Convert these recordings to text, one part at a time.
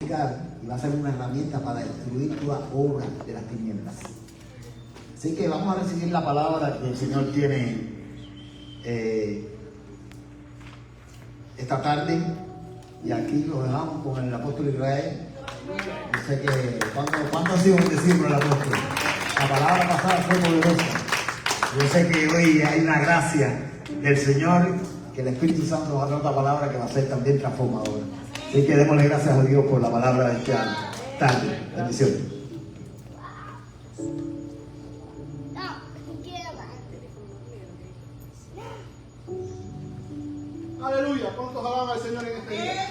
y va a ser una herramienta para destruir toda obra de las tinieblas. Así que vamos a recibir la palabra que el Señor tiene esta tarde, y aquí lo dejamos con el apóstol Israel. Yo sé que ¿cuándo ha sido bendecido el apóstol? La palabra pasada fue poderosa. Yo sé que hoy hay una gracia del Señor, que el Espíritu Santo va a dar otra palabra que va a ser también transformadora. Así que démosle gracias a Dios por la palabra de esta tarde. Bendiciones. Aleluya. ¿Cuántos alaban al Señor en este día?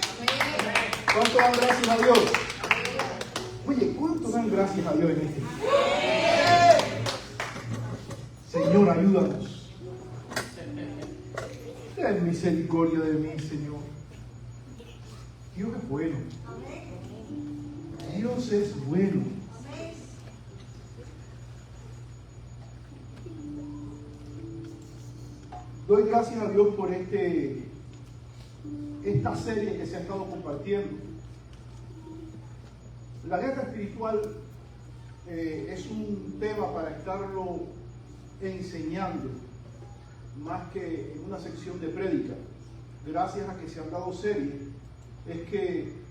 ¿Cuántos dan gracias a Dios? Oye, ¿cuántos dan gracias a Dios en este día? Señor, ayúdanos. Ten misericordia de mí, Señor. Dios es bueno. Dios es bueno. Doy gracias a Dios por esta serie que se ha estado compartiendo. La guerra espiritual es un tema para estarlo enseñando más que en una sección de prédica. Gracias a que se han dado series, es que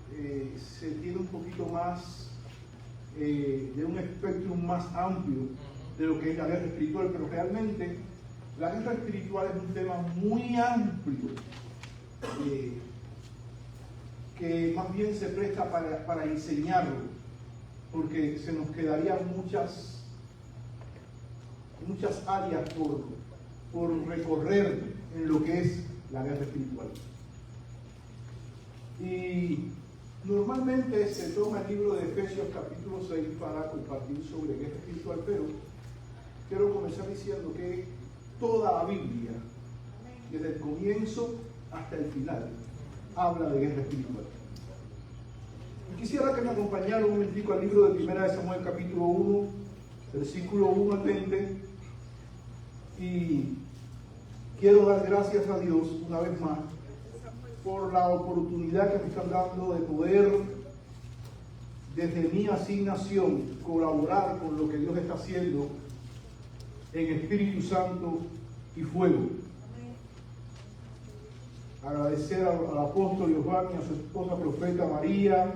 se tiene un poquito más de un espectro más amplio de lo que es la guerra espiritual, pero realmente la guerra espiritual es un tema muy amplio, que más bien se presta para enseñarlo, porque se nos quedarían muchas áreas por recorrer en lo que es la guerra espiritual. Y normalmente se toma el libro de Efesios capítulo 6 para compartir sobre guerra espiritual, pero quiero comenzar diciendo que toda la Biblia, desde el comienzo hasta el final, habla de guerra espiritual. Y quisiera que me acompañara un momentico al libro de 1 Samuel capítulo 1, versículo 1 al 20, y quiero dar gracias a Dios una vez más por la oportunidad que me están dando de poder, desde mi asignación, colaborar con lo que Dios está haciendo en Espíritu Santo y fuego. Agradecer al apóstol Giovanni, a su esposa profeta María,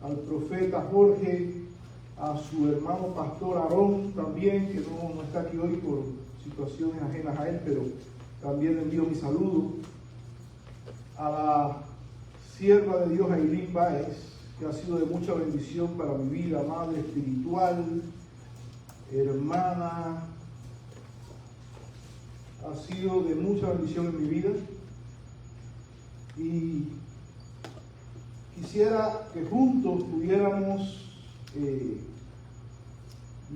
al profeta Jorge, a su hermano pastor Aarón también, que no está aquí hoy por situaciones ajenas a él, pero también le envío mi saludo. A la sierva de Dios Ailín Báez, que ha sido de mucha bendición para mi vida, madre espiritual, hermana, ha sido de mucha bendición en mi vida. Y quisiera que juntos pudiéramos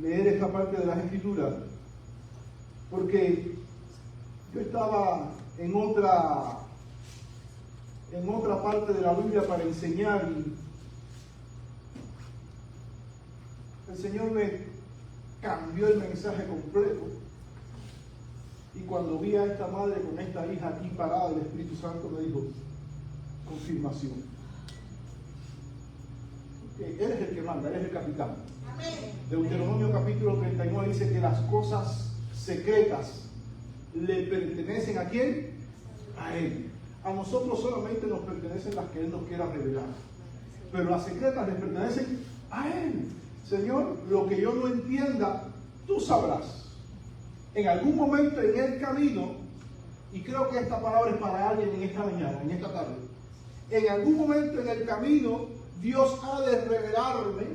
leer esta parte de las Escrituras, porque yo estaba en otra parte de la Biblia para enseñar, y el Señor me cambió el mensaje completo. Y cuando vi a esta madre con esta hija aquí parada, el Espíritu Santo me dijo: confirmación. Él es el que manda, Él es el capitán. Amén. Deuteronomio capítulo 39 dice que las cosas secretas le pertenecen ¿a quién? A Él. A nosotros solamente nos pertenecen las que Él nos quiera revelar, pero las secretas le pertenecen a Él. Señor, lo que yo no entienda, tú sabrás. En algún momento en el camino, y creo que esta palabra es para alguien en esta mañana, en esta tarde, en algún momento en el camino Dios ha de revelarme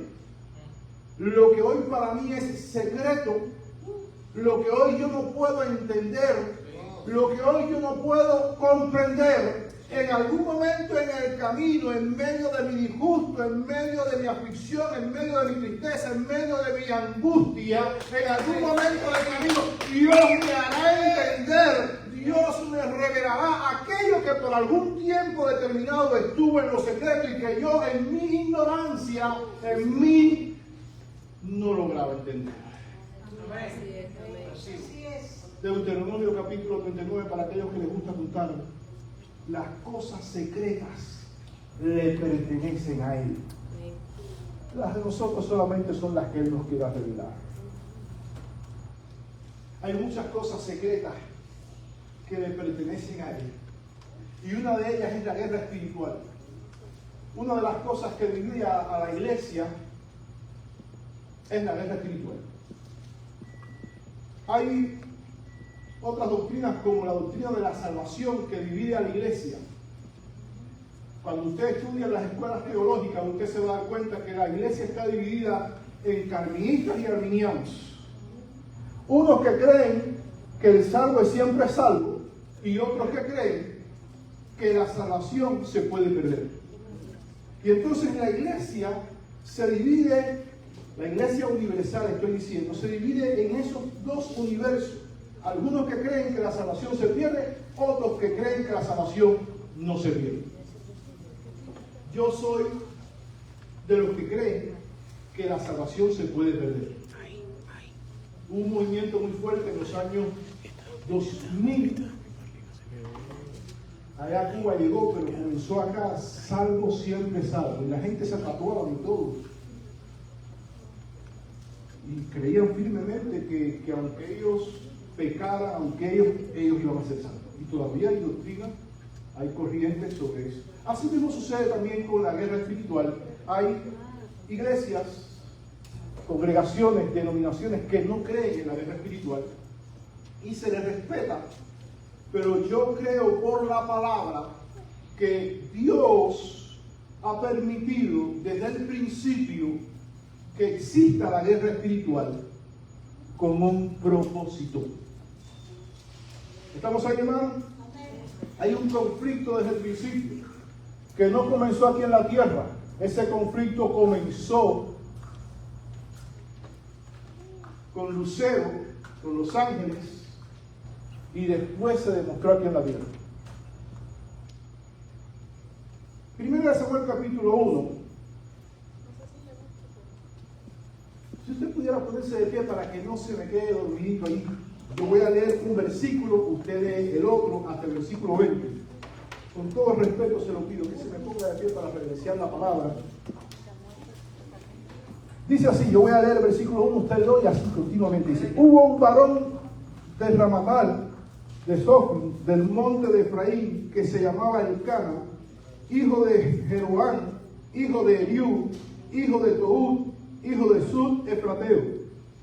lo que hoy para mí es secreto, lo que hoy yo no puedo entender, lo que hoy yo no puedo comprender. En algún momento en el camino, en medio de mi disgusto, en medio de mi aflicción, en medio de mi tristeza, en medio de mi angustia, en algún momento del camino, Dios me hará entender, Dios me revelará aquello que por algún tiempo determinado estuvo en lo secreto y que yo en mi ignorancia, en mí, no lograba entender. Así es. Deuteronomio capítulo 39, para aquellos que les gusta contar las cosas secretas le pertenecen a Él. Las de nosotros solamente son las que Él nos quiera revelar. Hay muchas cosas secretas que le pertenecen a Él. Y una de ellas es la guerra espiritual. Una de las cosas que divide a la iglesia es la guerra espiritual. Hay otras doctrinas como la doctrina de la salvación que divide a la iglesia. Cuando usted estudia en las escuelas teológicas, usted se va a dar cuenta que la iglesia está dividida en calvinistas y arminianos. Unos que creen que el salvo es siempre salvo y otros que creen que la salvación se puede perder. Y entonces la iglesia se divide, la iglesia universal estoy diciendo, se divide en esos dos universos. Algunos que creen que la salvación se pierde, otros que creen que la salvación no se pierde. Yo soy de los que creen que la salvación se puede perder. Hubo un movimiento muy fuerte en los años 2000. Allá Cuba llegó, pero comenzó acá, salvo siempre salvo. Y la gente se tatuaba de todo. Y creían firmemente que aunque ellos pecaran, aunque ellos iban a ser salvos. Y todavía hay doctrina, hay corrientes sobre eso. Así mismo sucede también con la guerra espiritual. Hay iglesias, congregaciones, denominaciones que no creen en la guerra espiritual y se les respeta. Pero yo creo por la palabra que Dios ha permitido desde el principio que exista la guerra espiritual con un propósito. ¿Estamos ahí, hermano? Hay un conflicto desde el principio que no comenzó aquí en la tierra. Ese conflicto comenzó con Lucero, con los ángeles, y después se demostró aquí en la tierra. Primero de Samuel capítulo 1. Si usted pudiera ponerse de pie para que no se me quede dormidito ahí, yo voy a leer un versículo, usted lee el otro hasta el versículo 20. Con todo respeto se lo pido, que se me ponga de pie para reverenciar la palabra. Dice así, yo voy a leer el versículo 1, usted el 2 y así continuamente. Dice, hubo un varón de Ramatal, de Sofim, del monte de Efraín, que se llamaba Elcana, hijo de Jeroán, hijo de Eliú, hijo de Toud, hijo de Sud, Efrateo.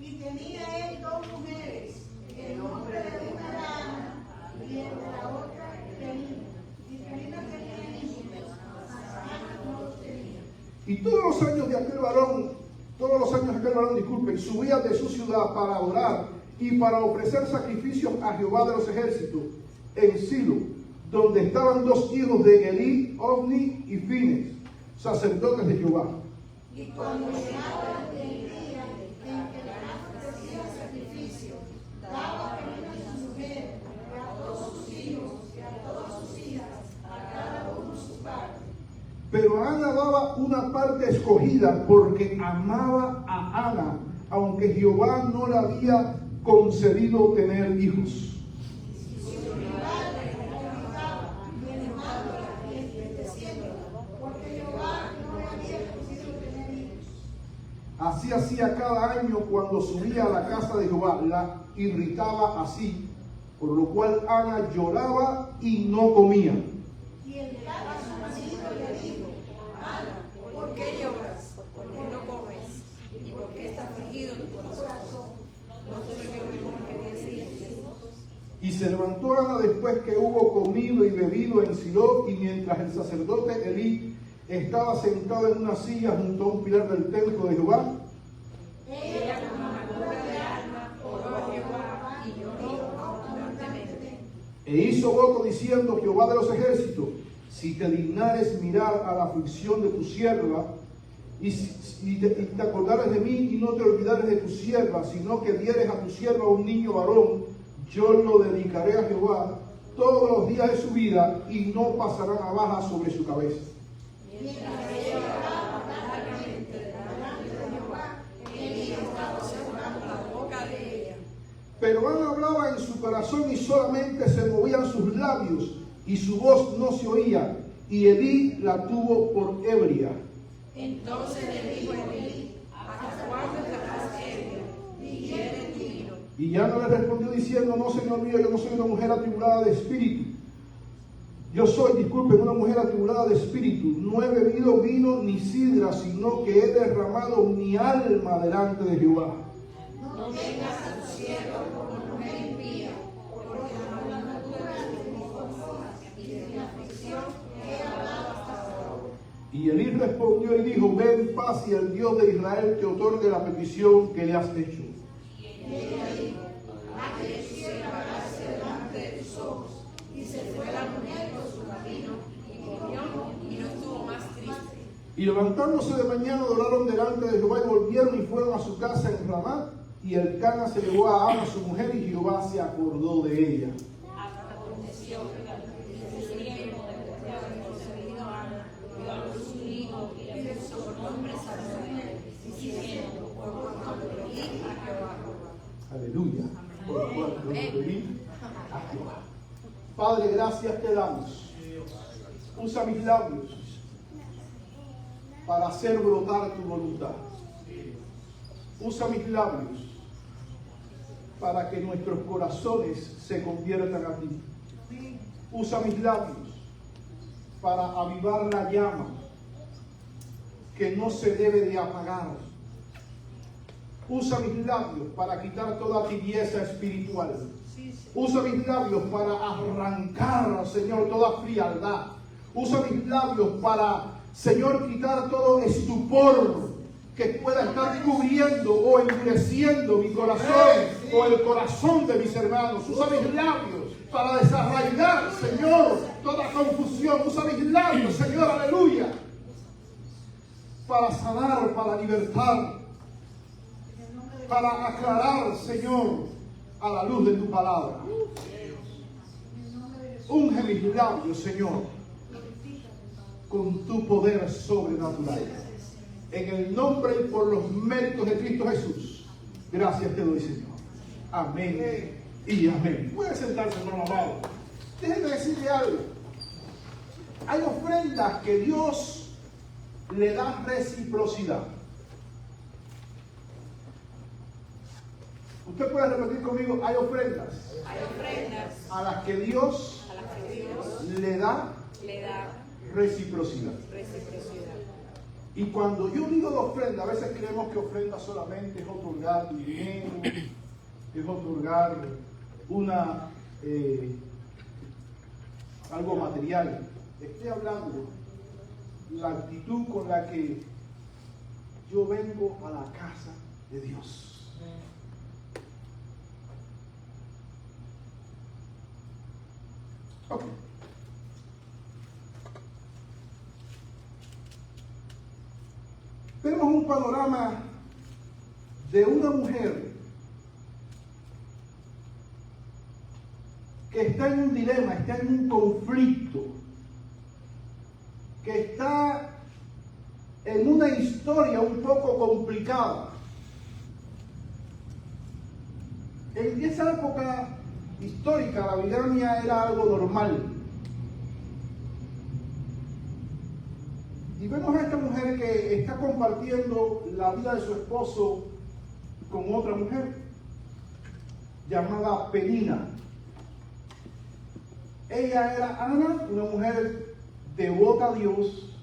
Y tenía él dos mujeres, el nombre de una era Ana, y el de la otra Penina. Y Penina tenía hijos, mas Ana no los tenía. Y todos los años de aquel varón, disculpen, subía de su ciudad para adorar y para ofrecer sacrificios a Jehová de los ejércitos en Silo, donde estaban dos hijos de Elí, Ofni y Fines, sacerdotes de Jehová. Y cuando llegaba el día en que el Ana ofrecía sacrificio, daba a Penina su mujer, y a todos sus hijos, y a todas sus hijas, a cada uno su parte. Pero Ana daba una parte escogida porque amaba a Ana, aunque Jehová no le había concedido tener hijos. Así hacía cada año cuando subía a la casa de Jehová, la irritaba así, por lo cual Ana lloraba y no comía. Y entraba su marido y le dijo, Ana, ¿por qué lloras? ¿Por qué no comes? ¿Y por qué está afligido tu corazón? No sé qué mejor que decir. Y se levantó Ana después que hubo comido y bebido en Silo, y mientras el sacerdote Elí estaba sentado en una silla junto a un pilar del templo de Jehová. Ella con amargura de alma oró a Jehová y lloró abundantemente. E hizo voto diciendo, Jehová de los ejércitos, si te dignares mirar a la aflicción de tu sierva, y te acordares de mí y no te olvidares de tu sierva, sino que dieres a tu sierva un niño varón, yo lo dedicaré a Jehová todos los días de su vida y no pasará navaja sobre su cabeza. Mientras ella oraba largamente delante de Jehová, Elí estaba cerrando la boca de ella. Pero Ana hablaba en su corazón y solamente se movían sus labios y su voz no se oía. y Elí la tuvo por ebria. Entonces le dijo Elí: ¿hasta cuándo estarás ebrio? Digiere tu vino. Y Ana le respondió diciendo: no, Señor mío, yo no soy una mujer atribulada de espíritu. Yo soy, disculpen, una mujer atribulada de espíritu. No he bebido vino ni sidra, sino que he derramado mi alma delante de Jehová. No tengas a tu siervo como mujer impía, porque la amargura de mis ojos y de mi aflicción he hablado hasta ahora. Y Elí respondió y dijo: ve en paz y el Dios de Israel te otorgue la petición que le has hecho. Y ella dijo: haz que tu sierva haga delante de tus ojos. Y se fue la mujer por su camino, y comió, y no estuvo más triste. Y levantándose de mañana, adoraron delante de Jehová y volvieron y fueron a su casa en Ramá. Y Elcana se llevó a Ana su mujer, y Jehová se acordó de ella. Aconteció que desde ese tiempo, después de haber concebido a Ana, dio a luz un hijo y le puso por nombre Samuel, diciendo: por cuanto le di a Jehová. Aleluya. Por cuanto le di a Jehová. Padre, gracias te damos. Usa mis labios para hacer brotar tu voluntad. Usa mis labios para que nuestros corazones se conviertan a ti. Usa mis labios para avivar la llama que no se debe de apagar. Usa mis labios para quitar toda tibieza espiritual. Usa mis labios para arrancar, Señor, toda frialdad. Usa mis labios para, Señor, quitar todo estupor que pueda estar cubriendo o endureciendo mi corazón o el corazón de mis hermanos. Usa mis labios para desarraigar, Señor, toda confusión. Usa mis labios, Señor, aleluya, para sanar, para libertar, para aclarar, Señor, a la luz de tu palabra. Unge mis labios, Señor, con tu poder sobrenatural. En el nombre y por los méritos de Cristo Jesús, gracias te doy, Señor. Amén y amén. Puede sentarse, hermano amado. Déjenme decirle algo. Hay ofrendas que Dios le da reciprocidad. Usted puede repetir conmigo: hay ofrendas a las que Dios le da reciprocidad. Y cuando yo digo de ofrenda, a veces creemos que ofrenda solamente es otorgar dinero, es otorgar algo material. Estoy hablando la actitud con la que yo vengo a la casa de Dios. Okay. Vemos un panorama de una mujer que está en un dilema, está en un conflicto, que está en una historia un poco complicada. En esa época histórica la bigamia era algo normal. Y vemos a esta mujer que está compartiendo la vida de su esposo con otra mujer llamada Penina. Ella era Ana, una mujer devota a Dios,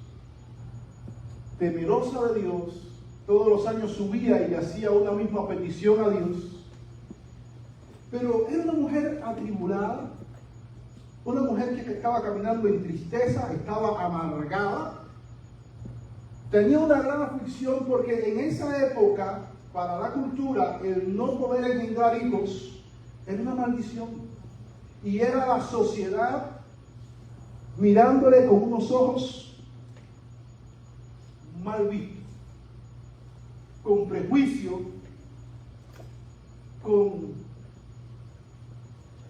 temerosa de Dios. Todos los años subía y le hacía una misma petición a Dios. Pero era una mujer atribulada, una mujer que estaba caminando en tristeza, estaba amargada. Tenía una gran aflicción porque en esa época, para la cultura, el no poder engendrar hijos era una maldición. Y era la sociedad mirándole con unos ojos mal vistos, con prejuicio,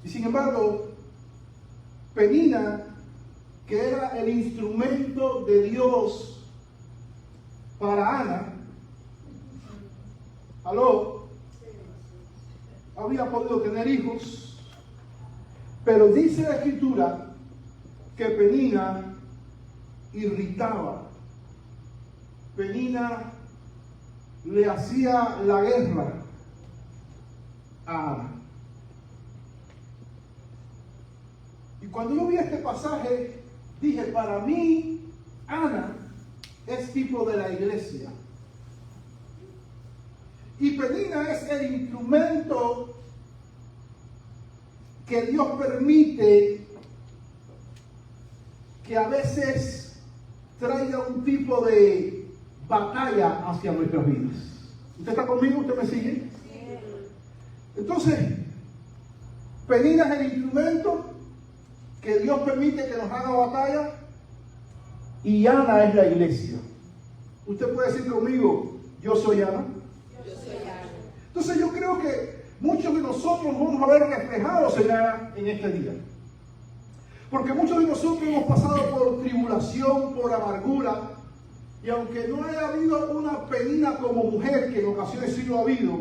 Y sin embargo, Penina, que era el instrumento de Dios para Ana, había podido tener hijos, pero dice la Escritura que Penina irritaba. Penina le hacía la guerra a Ana. Y cuando yo vi este pasaje, dije, para mí, Ana es tipo de la iglesia. Y Penina es el instrumento que Dios permite que a veces traiga un tipo de batalla hacia nuestras vidas. ¿Usted está conmigo? ¿Usted me sigue? Entonces, Penina es el instrumento que Dios permite que nos haga batalla, y Ana es la iglesia. Usted puede decir conmigo, yo soy Ana. Yo soy Ana. Entonces yo creo que muchos de nosotros nos vamos a ver reflejados en Ana en este día. Porque muchos de nosotros hemos pasado por tribulación, por amargura, y aunque no haya habido una Penina como mujer, que en ocasiones sí lo ha habido,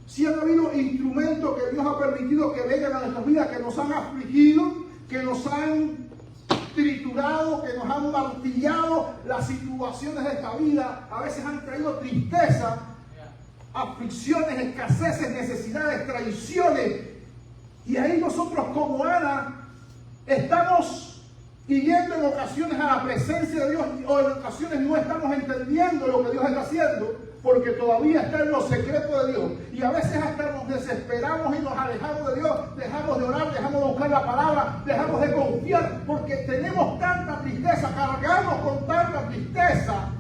sí han habido instrumentos que Dios ha permitido que vengan a nuestras vidas, que nos han afligido, que nos han triturado, que nos han martillado. Las situaciones de esta vida a veces han traído tristeza, aflicciones, escaseces, necesidades, traiciones. Y ahí nosotros como Ana estamos yendo en ocasiones a la presencia de Dios, o en ocasiones no estamos entendiendo lo que Dios está haciendo, porque todavía está en los secretos de Dios. Y a veces hasta nos desesperamos y nos alejamos de Dios, dejamos de orar, dejamos de buscar la palabra, dejamos de confiar, porque tenemos tanta tristeza, cargamos con tanta tristeza,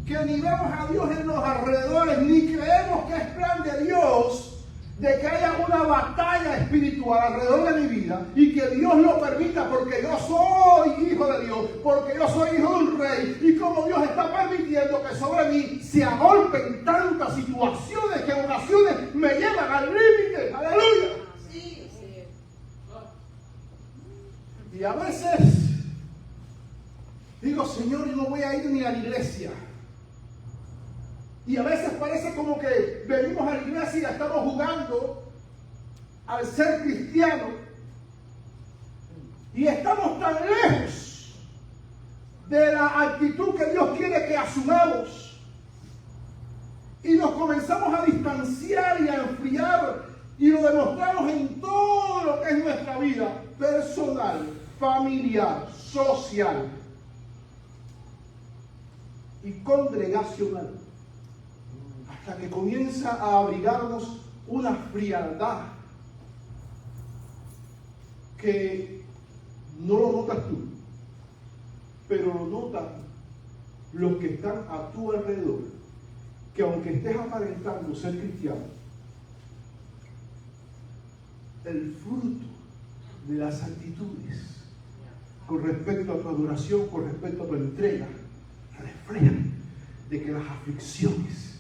que ni vemos a Dios en los alrededores, ni creemos que es plan de Dios de que haya una batalla espiritual alrededor de mi vida, y que Dios lo permita, porque yo soy hijo de Dios, porque yo soy hijo de un rey, y como Dios está permitiendo que sobre mí se agolpen tantas situaciones que en ocasiones me llevan al límite. ¡Aleluya! Sí, sí. Y a veces digo, Señor, yo no voy a ir ni a la iglesia. Y a veces parece como que venimos a la iglesia y estamos jugando al ser cristiano, y estamos tan lejos de la actitud que Dios quiere que asumamos, y nos comenzamos a distanciar y a enfriar, y lo demostramos en todo lo que es nuestra vida personal, familiar, social y congregacional. Hasta que comienza a abrigarnos una frialdad que no lo notas tú, pero lo notan los que están a tu alrededor, que aunque estés aparentando ser cristiano, el fruto de las actitudes con respecto a tu adoración, con respecto a tu entrega, reflejan de que las aflicciones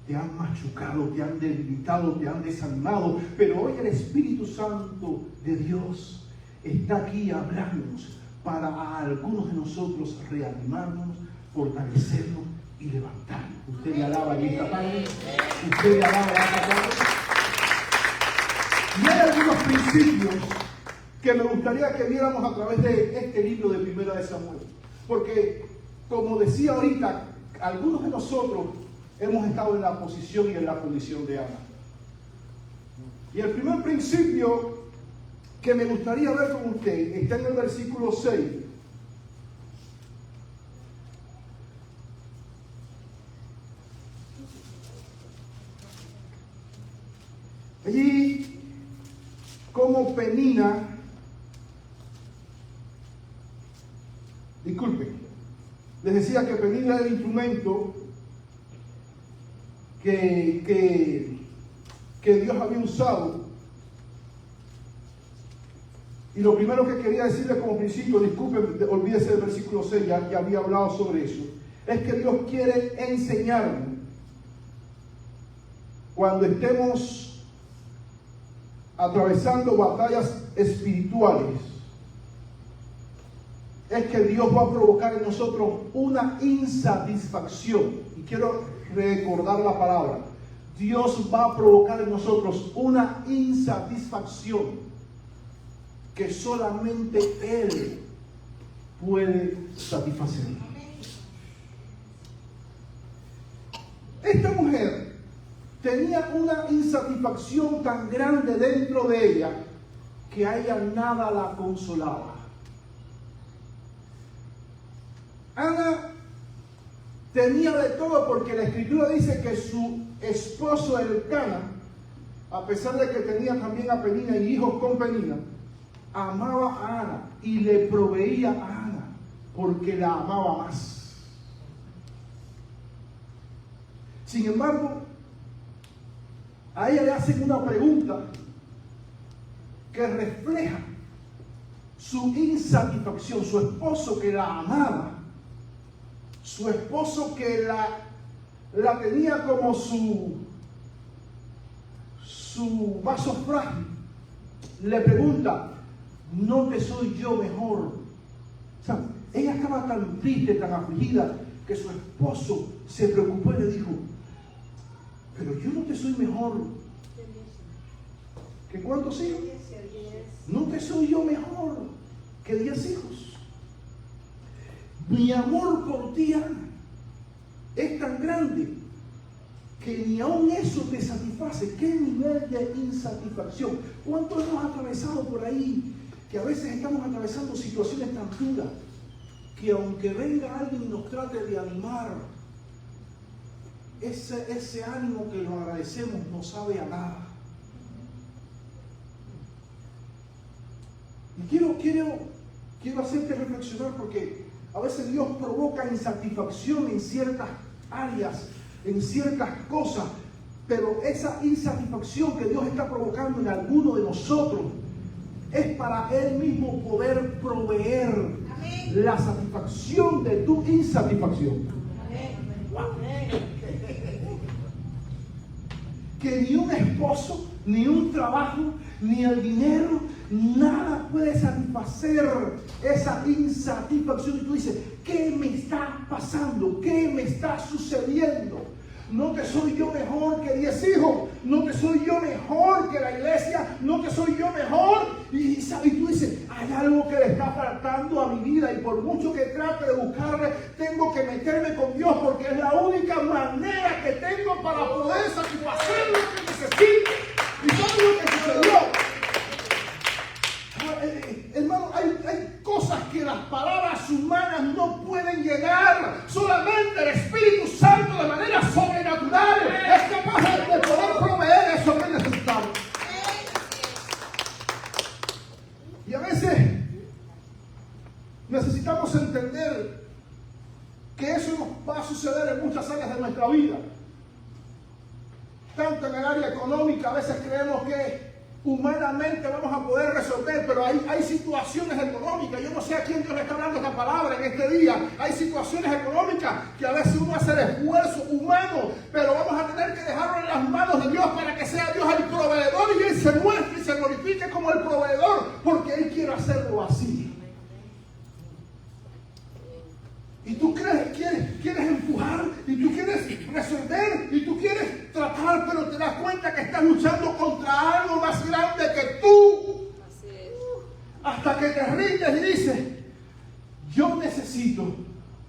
te han machucado, te han debilitado, te han desanimado, pero hoy el Espíritu Santo de Dios está aquí hablándonos para a algunos de nosotros reanimarnos, fortalecernos y levantarnos. Usted le alaba en esta tarde, usted le alaba en esta tarde. Y hay algunos principios que me gustaría que viéramos a través de este libro de Primera de Samuel, porque como decía ahorita, algunos de nosotros hemos estado en la posición y en la condición de Ana. Y el primer principio que me gustaría ver con usted está en el versículo 6. Allí, como Penina, disculpen, les decía que Penina era el instrumento que Dios había usado. Y lo primero que quería decirles como principio, disculpen, olvídese del versículo 6, ya que había hablado sobre eso, es que Dios quiere enseñarnos cuando estemos atravesando batallas espirituales, es que Dios va a provocar en nosotros una insatisfacción. Y quiero recordar la palabra. Dios va a provocar en nosotros una insatisfacción que solamente Él puede satisfacer. Esta mujer tenía una insatisfacción tan grande dentro de ella que a ella nada la consolaba. Ana tenía de todo, porque la Escritura dice que su esposo Elcana, a pesar de que tenía también a Penina y hijos con Penina, amaba a Ana y le proveía a Ana porque la amaba más. Sin embargo, a ella le hacen una pregunta que refleja su insatisfacción. Su esposo que la amaba, su esposo que la tenía como su vaso frágil, le pregunta: ¿no te soy yo mejor? O sea, ella estaba tan triste, tan afligida, que su esposo se preocupó y le dijo: pero yo no te soy mejor que ¿cuántos hijos? No te soy yo mejor que 10 hijos. Mi amor por ti, Ana, es tan grande que ni aun eso te satisface. ¿Qué nivel de insatisfacción? ¿Cuántos hemos atravesado por ahí que a veces estamos atravesando situaciones tan duras que aunque venga alguien y nos trate de animar, ese ánimo que lo agradecemos no sabe a nada? Y quiero hacerte reflexionar, porque a veces Dios provoca insatisfacción en ciertas áreas, en ciertas cosas, pero esa insatisfacción que Dios está provocando en alguno de nosotros es para Él mismo poder proveer Amén. la satisfacción de tu insatisfacción. Que ni un esposo, ni un trabajo, ni el dinero, nada puede satisfacer esa insatisfacción. Y tú dices: ¿qué me está pasando? ¿Qué me está sucediendo? No te soy yo mejor que 10 hijos, no te soy yo mejor que la iglesia, no te soy yo mejor. Y tú dices: hay algo que le está faltando a mi vida, y por mucho que trate de buscarle, tengo que meterme con Dios, porque es la única manera que tengo para poder satisfacer lo que necesito. ¿Y sabes lo que sucedió? Hermano, hay cosas que las palabras humanas no pueden llegar. Solamente el Espíritu Santo, de manera sobrenatural, es capaz de poder proveer eso que necesitamos. Y a veces necesitamos entender que eso nos va a suceder en muchas áreas de nuestra vida. Tanto en el área económica, a veces creemos que humanamente vamos a poder resolver, pero hay situaciones económicas. Yo no sé a quién Dios le está dando esta palabra en este día. Hay situaciones económicas que a veces uno hace el esfuerzo humano, pero vamos a tener que dejarlo en las manos de Dios para que sea Dios el proveedor, y Él se muestre y se glorifique como el proveedor, porque Él quiere hacerlo así. Y tú quieres empujar, y tú quieres resolver, y tú quieres tratar, pero te das cuenta que estás luchando contra algo más grande que tú. Hasta que te rindes y dices: yo necesito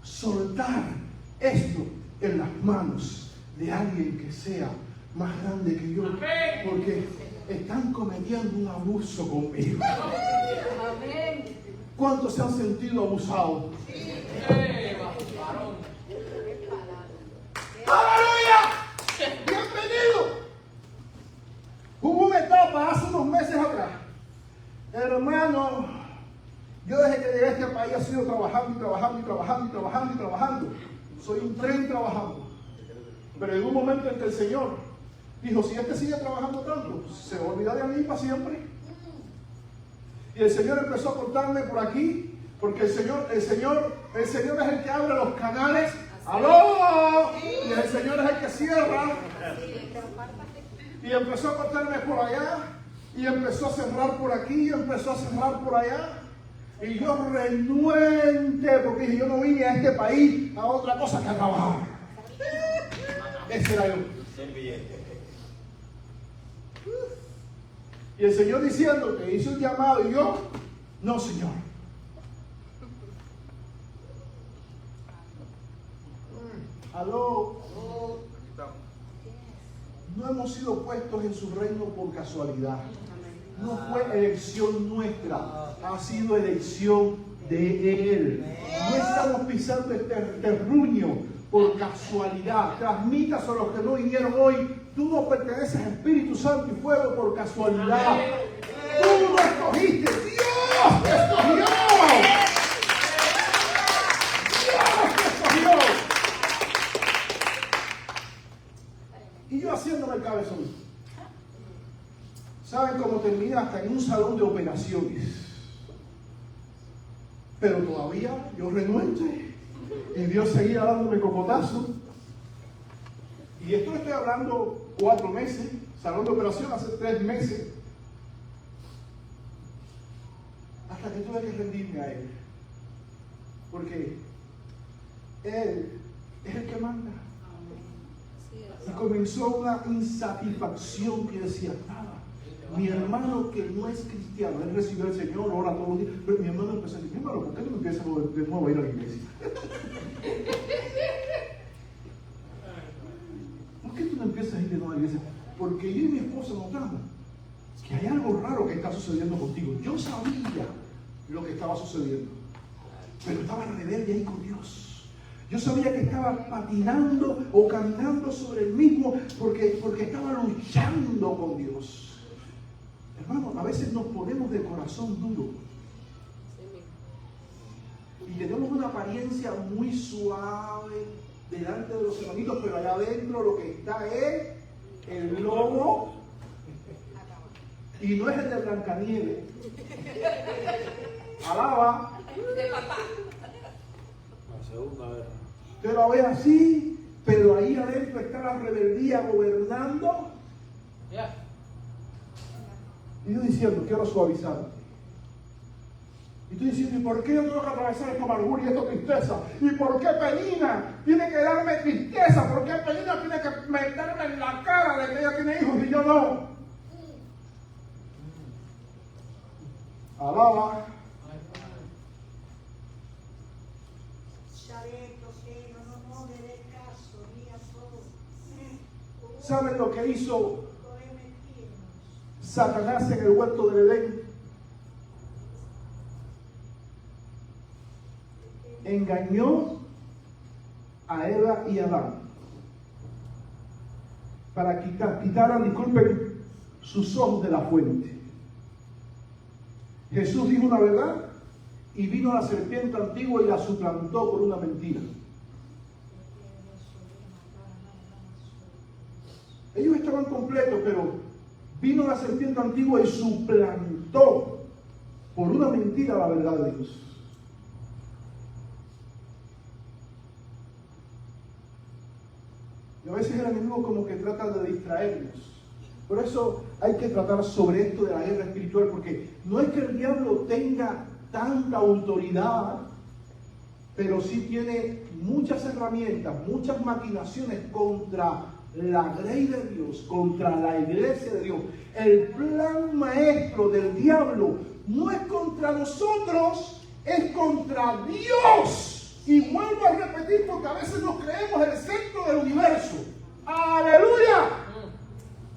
soltar esto en las manos de alguien que sea más grande que yo, porque están cometiendo un abuso conmigo. ¿Cuántos se han sentido abusados? ¡Aleluya! ¡Bienvenido! Hubo una etapa hace unos meses atrás, hermano, yo desde que llegué a este país he sido trabajando y trabajando y trabajando y trabajando y trabajando. Soy un tren trabajando. Pero en un momento en que el Señor dijo: si este sigue trabajando tanto, se va a olvidar de mí para siempre. Y el Señor empezó a cortarme por aquí, porque el Señor es el que abre los canales. ¡Aló! Y el Señor es el que cierra. Y empezó a cortarme por allá, y empezó a cerrar por aquí, y empezó a cerrar por allá. Y yo renuente, porque dije: yo no vine a este país a otra cosa que a trabajar. Ese era yo. Y el Señor diciendo que hizo un llamado, y yo No, Señor. Aló. No hemos sido puestos en su reino por casualidad. No fue elección nuestra, ha sido elección de Él. No estamos pisando este terruño por casualidad. Transmitas a los que no vinieron hoy. Tú no perteneces a Espíritu Santo y Fuego por casualidad. Tú lo escogiste. Dios te escogió. Dios te escogió. Y yo haciéndome el cabezón. ¿Saben cómo termina? Hasta en un salón de operaciones. Pero todavía yo renuente. Y Dios seguía dándome cocotazo. Y esto estoy hablando 4 meses. Salón de operación hace 3 meses. Hasta que tuve que rendirme a Él. Porque Él es el que manda. Y comenzó una insatisfacción que decía, nada. Mi hermano que no es cristiano, él recibió al Señor, ora todos los días, pero mi hermano empezó a decir, mi hermano, ¿por qué no empiezas de nuevo a ir a la iglesia? ¿Por qué tú no empiezas a ir de nuevo a la iglesia? Porque yo y mi esposa notamos que hay algo raro que está sucediendo contigo. Yo sabía lo que estaba sucediendo, pero estaba rebelde ahí con Dios. Yo sabía que estaba patinando o caminando sobre el mismo porque estaba luchando con Dios. Hermano, a veces nos ponemos de corazón duro y tenemos una apariencia muy suave delante de los hermanitos, pero allá adentro lo que está es el lobo y no es el de Blancanieves. Alaba. Usted lo ve así, pero ahí adentro está la rebeldía gobernando. Y yo diciendo, quiero suavizarte. Y tú diciendo, ¿y por qué yo tengo que atravesar esta amargura y esta tristeza? ¿Y por qué Penina tiene que darme tristeza? ¿Por qué Penina tiene que meterme en la cara de que ella tiene hijos y yo no? Alaba. ¿Saben lo que hizo Satanás en el huerto del Edén? Engañó a Eva y a Adán para quitaran, disculpen, sus ojos de la fuente. Jesús dijo una verdad y vino la serpiente antigua y la suplantó por una mentira. Ellos estaban completos, pero vino la serpiente antigua y suplantó por una mentira la verdad de Dios. Y a veces el enemigo como que trata de distraernos. Por eso hay que tratar sobre esto de la guerra espiritual, porque no es que el diablo tenga tanta autoridad, pero sí tiene muchas herramientas, muchas maquinaciones contra la grey de Dios, contra la iglesia de Dios. El plan maestro del diablo no es contra nosotros, es contra Dios. Y vuelvo a repetir porque a veces nos creemos el centro del universo. ¡Aleluya!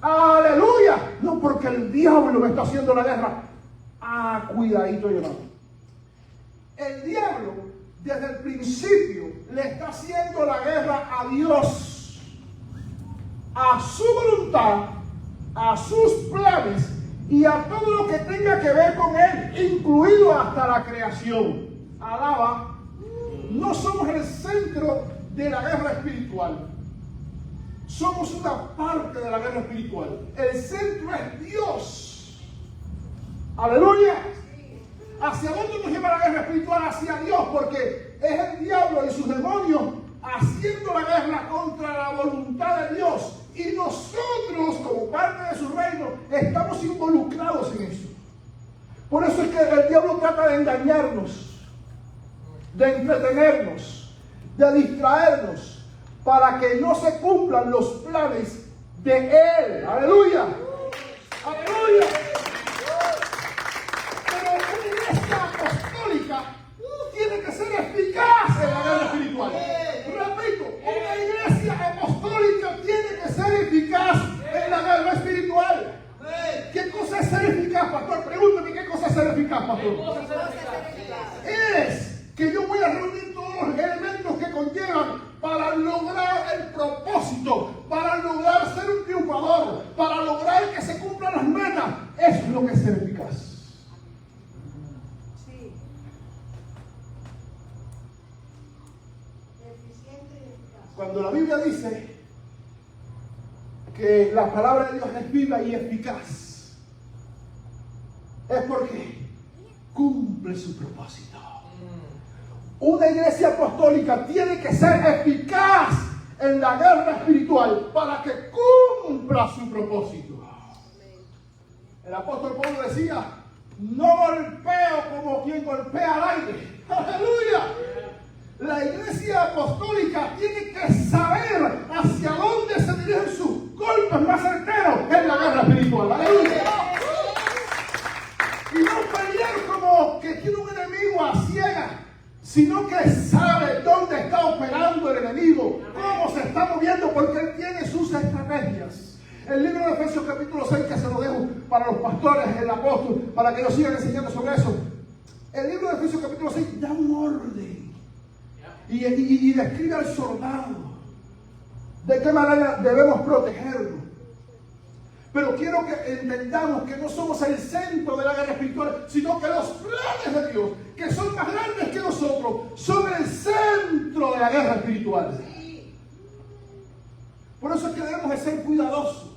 ¡Aleluya! No porque el diablo me está haciendo la guerra. ¡Ah, cuidadito, hermano! El diablo desde el principio le está haciendo la guerra a Dios, a su voluntad, a sus planes y a todo lo que tenga que ver con Él, incluido hasta la creación. Alaba. No somos el centro de la guerra espiritual. Somos una parte de la guerra espiritual. El centro es Dios. Aleluya. ¿Hacia dónde nos lleva la guerra espiritual? Hacia Dios, porque es el diablo y sus demonios haciendo la guerra contra la voluntad de Dios. Y nosotros, como parte de su reino, estamos involucrados en eso. Por eso es que el diablo trata de engañarnos, de entretenernos, de distraernos, para que no se cumplan los planes de Él. ¡Aleluya! ¡Aleluya! Pero en esta para lograr el propósito, para lograr ser un triunfador, para lograr que se cumplan las metas. Eso es lo que es ser eficaz. Sí. Eficiente y eficaz. Cuando la Biblia dice que la palabra de Dios es viva y eficaz, es porque cumple su propósito. Una iglesia apostólica tiene que ser eficaz en la guerra espiritual para que cumpla su propósito. El apóstol Pablo decía: no golpeo como quien golpea al aire. ¡Aleluya! La iglesia apostólica tiene que saber hacia dónde se dirigen sus golpes más certeros en la guerra espiritual. ¡Aleluya! Y no pelear como que tiene un enemigo a ciegas, sino que sabe dónde está operando el enemigo, cómo se está moviendo, porque él tiene sus estrategias. El libro de Efesios capítulo 6, que se lo dejo para los pastores, el apóstol, para que ellos sigan enseñando sobre eso. El libro de Efesios capítulo 6 da un orden y describe al soldado, de qué manera debemos protegerlo. Pero quiero que entendamos que no somos el centro de la guerra espiritual, sino que los planes de Dios, que son más grandes que nosotros, son el centro de la guerra espiritual. Por eso es que debemos de ser cuidadosos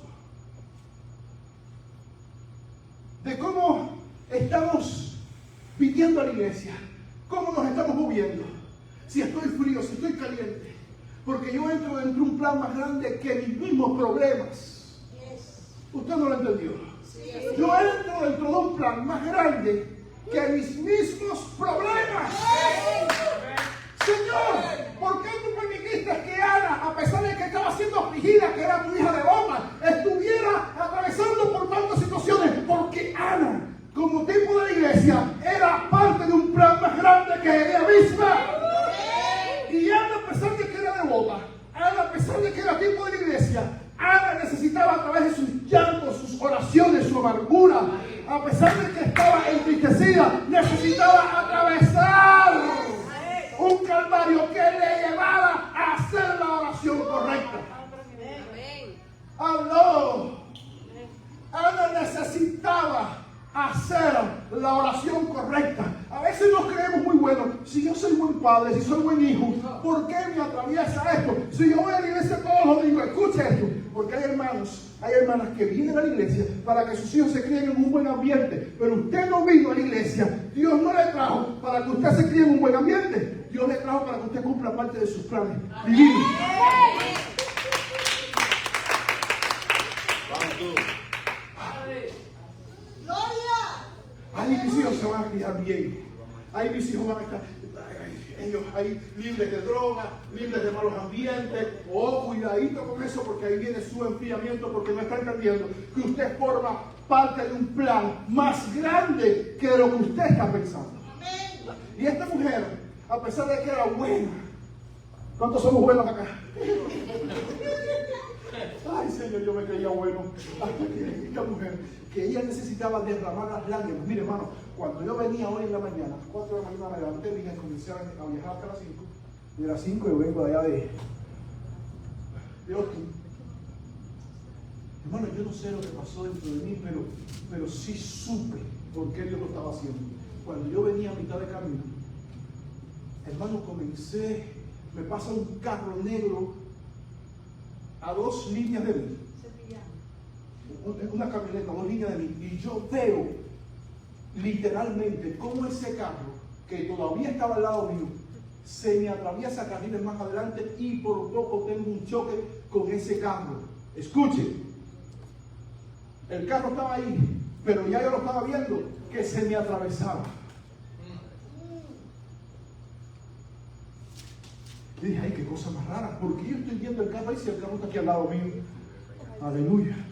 de cómo estamos pidiendo a la iglesia, cómo nos estamos moviendo, si estoy frío, si estoy caliente, porque yo entro dentro de un plan más grande que mis mismos problemas. Usted no lo entendió. Yo entro dentro de un plan más grande que mis mismos problemas. Señor, ¿por qué tú permitiste que Ana, a pesar de que estaba siendo afligida, que era tu hija de bomba, estuviera atravesando por tantas situaciones? Porque Ana, como tipo de la iglesia, era parte de un plan más grande que ella misma. Y Ana, a pesar de que era devota, Ana, a pesar de que era tipo de la iglesia, Ana necesitaba, a través de sus llantos, sus oraciones, su amargura, a pesar de que estaba entristecida, necesitaba atravesar un calvario que le llevara a hacer la oración correcta. Habló. Ana necesitaba hacer la oración correcta. A veces nos creemos muy buenos. Si yo soy buen padre, si soy buen hijo, ¿por qué me atraviesa esto? Si yo voy a la iglesia todos los domingos, escuche esto. Porque hay hermanos, hay hermanas que vienen a la iglesia para que sus hijos se críen en un buen ambiente. Pero usted no vino a la iglesia. Dios no le trajo para que usted se críe en un buen ambiente. Dios le trajo para que usted cumpla parte de sus planes divinos. Ahí mis hijos se van a criar bien. Ahí mis hijos van a estar ellos ahí libres de droga, libres de malos ambientes. Oh, cuidadito con eso, porque ahí viene su enfriamiento, porque no está entendiendo que usted forma parte de un plan más grande que lo que usted está pensando. Y esta mujer, a pesar de que era buena, ¿cuántos somos buenos acá? Ay, Señor, yo me creía bueno. Hasta que esta mujer, que ella necesitaba derramar las lágrimas. Mire, hermano, cuando yo venía hoy en la mañana, 4 de la mañana me levanté, vine a comenzar a viajar hasta las 5. De las 5 yo vengo de allá de Austin. Hermano, yo no sé lo que pasó dentro de mí, pero sí supe por qué Dios lo estaba haciendo. Cuando yo venía a mitad de camino, hermano, me pasa un carro negro a 2 líneas de mí. Una camioneta, 2 líneas de mí. Y yo veo literalmente cómo ese carro, que todavía estaba al lado mío, se me atraviesa carriles más adelante y por poco tengo un choque con ese carro. Escuche, el carro estaba ahí, pero ya yo lo estaba viendo que se me atravesaba. Y dije, ay, qué cosa más rara, ¿por qué yo estoy viendo el carro ahí si el carro está aquí al lado mío? Aleluya.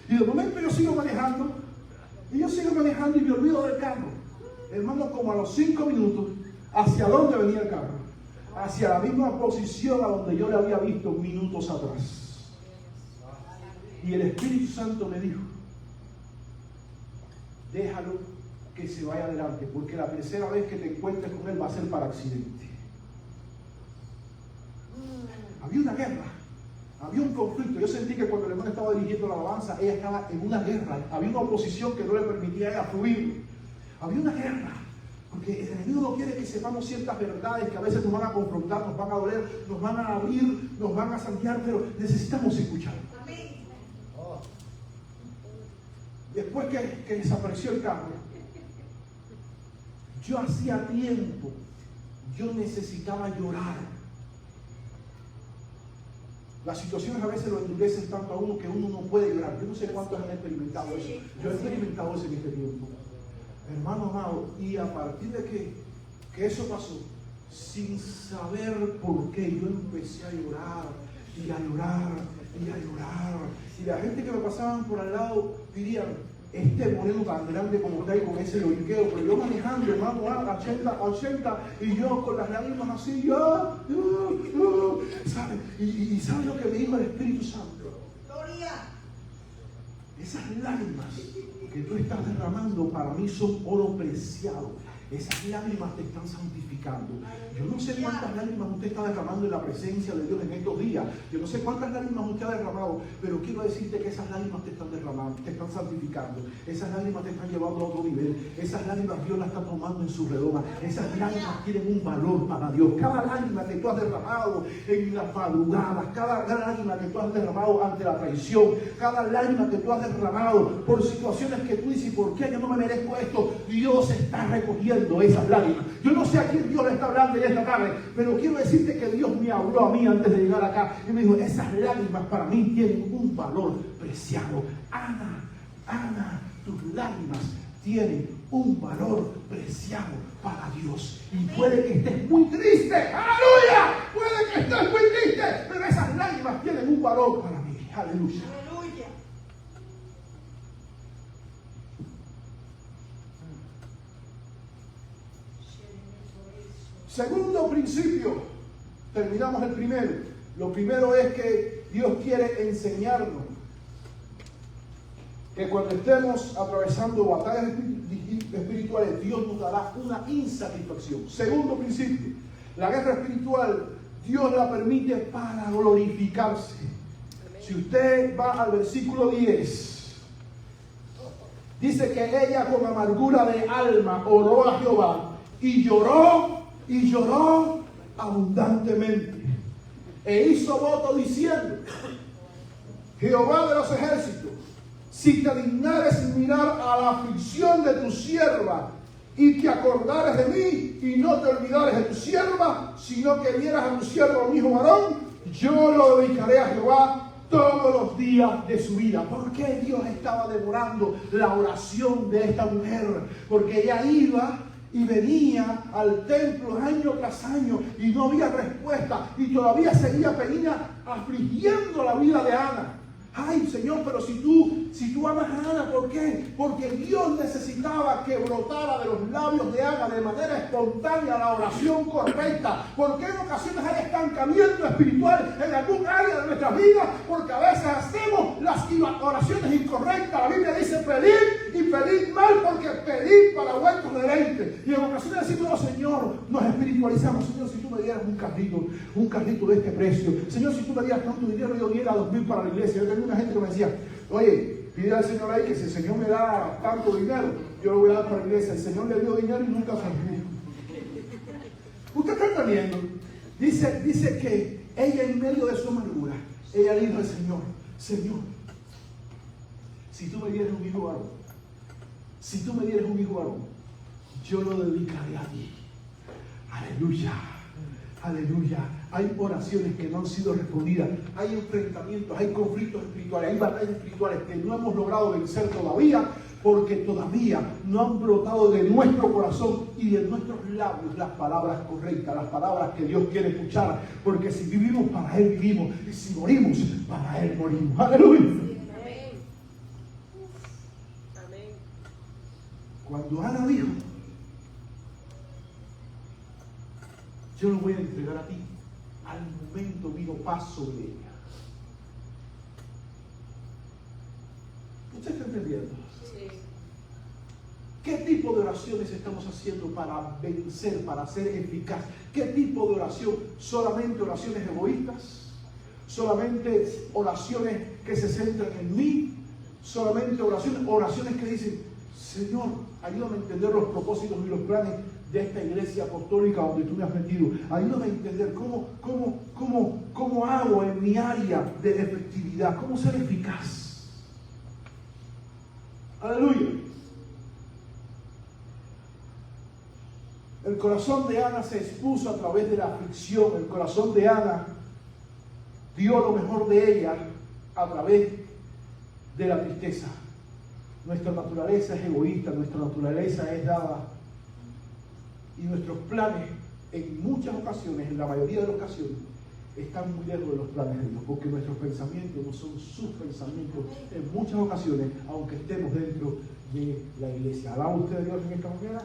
Y de momento yo sigo manejando, y me olvido del carro. Hermano, como a los 5 minutos, ¿hacia dónde venía el carro? Hacia la misma posición a donde yo le había visto minutos atrás. Y el Espíritu Santo me dijo, déjalo que se vaya adelante, porque la tercera vez que te encuentres con él va a ser para accidente. Había una guerra, había un conflicto. Yo sentí que cuando el hermano estaba dirigiendo la alabanza, ella estaba en una guerra. Había una oposición que no le permitía a ella fluir. Había una guerra. Porque el enemigo no quiere que sepamos ciertas verdades que a veces nos van a confrontar, nos van a doler, nos van a abrir, nos van a santiar, pero necesitamos escuchar. Después que desapareció el carro, yo hacía tiempo, yo necesitaba llorar. Las situaciones a veces lo endurecen tanto a uno que uno no puede llorar. Yo no sé cuántos han experimentado eso. Yo he experimentado eso en este tiempo. Hermano amado, y a partir de que eso pasó, sin saber por qué, yo empecé a llorar y a llorar y a llorar. Y la gente que me pasaban por al lado dirían, este moreno tan grande como está ahí con ese lloriqueo, pero yo manejando, hermano, a 80, y yo con las lágrimas así, ¿sabes? Y ¿sabes lo que me dijo el Espíritu Santo? Gloria. Esas lágrimas que tú estás derramando para mí son oro preciado. Esas lágrimas te están santificando. Yo no sé cuántas lágrimas usted está derramando en la presencia de Dios en estos días. Yo no sé cuántas lágrimas usted ha derramado, pero quiero decirte que esas lágrimas te están derramando, te están santificando. Esas lágrimas te están llevando a otro nivel. Esas lágrimas Dios las está tomando en su redoma. Esas lágrimas tienen un valor para Dios. Cada lágrima que tú has derramado en las madrugadas, cada lágrima que tú has derramado ante la traición, cada lágrima que tú has derramado por situaciones que tú dices, ¿por qué yo no me merezco esto? Dios está recogiendo esas lágrimas. Yo no sé a quién Dios le está hablando en esta tarde, pero quiero decirte que Dios me habló a mí antes de llegar acá y me dijo, esas lágrimas para mí tienen un valor preciado. Ana, tus lágrimas tienen un valor preciado para Dios. Y puede que estés muy triste, aleluya, puede que estés muy triste, pero esas lágrimas tienen un valor para mí, aleluya. Segundo principio, terminamos el primero. Lo primero es que Dios quiere enseñarnos que cuando estemos atravesando batallas espirituales, Dios nos dará una insatisfacción. Segundo principio, la guerra espiritual, Dios la permite para glorificarse. Si usted va al versículo 10, dice que ella con amargura de alma oró a Jehová y lloró abundantemente. E hizo voto diciendo, Jehová de los ejércitos, si te dignares mirar a la aflicción de tu sierva y te acordares de mí y no te olvidares de tu sierva, sino que vieras a tu siervo, a mi hijo varón, yo lo dedicaré a Jehová todos los días de su vida. ¿Por qué Dios estaba demorando la oración de esta mujer? Porque ella iba y venía al templo año tras año y no había respuesta y todavía seguía afligiendo la vida de Ana. Ay, Señor, pero si tú amas a Ana, ¿por qué? Porque Dios necesitaba que brotara de los labios de Ana de manera espontánea la oración correcta. Porque en ocasiones hay estancamiento espiritual en algún área de nuestras vidas, porque a veces hacemos las oraciones incorrectas. La Biblia dice pedir y pedir mal, porque pedir para vuestros deleites. Y en ocasiones decimos, no, Señor, nos espiritualizamos. Señor, si tú me dieras un carrito de este precio. Señor, si tú me dieras tanto dinero, yo diera 2,000 para la iglesia. Yo tenía una gente que me decía, oye, pide al Señor ahí que si el Señor me da tanto dinero, yo lo voy a dar para la iglesia. El Señor le dio dinero y nunca se lo. Usted está entendiendo. Dice que ella en medio de su amargura, ella le dijo al Señor, Señor, si tú me dieras un hijo varón, yo lo dedicaré a ti. Aleluya. Aleluya. Hay oraciones que no han sido respondidas. Hay enfrentamientos, hay conflictos espirituales, hay batallas espirituales que no hemos logrado vencer todavía, porque todavía no han brotado de nuestro corazón y de nuestros labios las palabras correctas, las palabras que Dios quiere escuchar. Porque si vivimos, para Él vivimos. Y si morimos, para Él morimos. Aleluya. Amén. Cuando Ana dijo, yo lo voy a entregar a ti, al momento vino paz sobre ella. ¿Usted está entendiendo? Sí. ¿Qué tipo de oraciones estamos haciendo para vencer, para ser eficaz? ¿Qué tipo de oración? ¿Solamente oraciones egoístas? ¿Solamente oraciones que se centran en mí? ¿Solamente oraciones que dicen, Señor, ayúdame a entender los propósitos y los planes de esta iglesia apostólica donde tú me has metido? Ayúdame a entender cómo hago en mi área de efectividad, cómo ser eficaz. Aleluya. El corazón de Ana se expuso a través de la aflicción. El corazón de Ana dio lo mejor de ella a través de la tristeza. Nuestra naturaleza es egoísta, nuestra naturaleza es dada. Y nuestros planes, en muchas ocasiones, en la mayoría de las ocasiones, están muy lejos de los planes de Dios, porque nuestros pensamientos no son sus pensamientos en muchas ocasiones, aunque estemos dentro de la iglesia. ¿Alaba usted a Dios en esta mañana?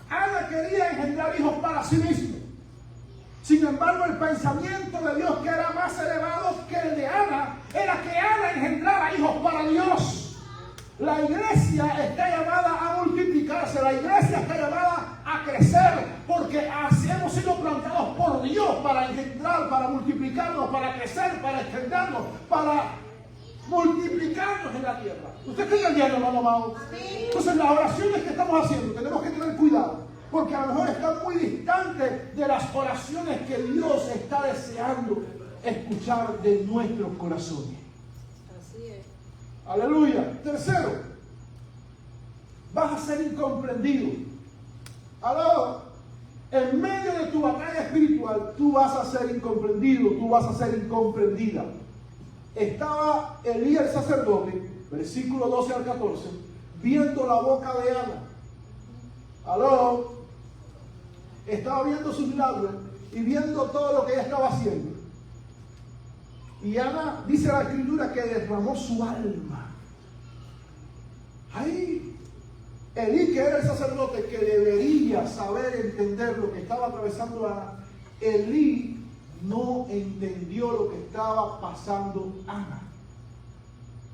Ana quería engendrar hijos para sí misma. Sin embargo, el pensamiento de Dios, que era más elevado que el de Ana, era que Ana engendrara hijos para Dios. La iglesia está llamada a multiplicarse, la iglesia está llamada a crecer, porque así hemos sido plantados por Dios para engendrar, para multiplicarnos, para crecer, para extendernos, para multiplicarnos en la tierra. ¿Usted está entendiendo, hermano amado? Entonces, las oraciones que estamos haciendo tenemos que tener cuidado, porque a lo mejor están muy distantes de las oraciones que Dios está deseando escuchar de nuestros corazones. Así es. Aleluya. Tercero, vas a ser incomprendido. Aló. En medio de tu batalla espiritual, tú vas a ser incomprendido, tú vas a ser incomprendida. Estaba Elías el sacerdote, versículo 12 al 14, viendo la boca de Ana. Aló. Estaba viendo sus labios y viendo todo lo que ella estaba haciendo. Y Ana, dice la escritura, que derramó su alma. Ahí, Elí, que era el sacerdote que debería saber entender lo que estaba atravesando Ana, Elí no entendió lo que estaba pasando Ana.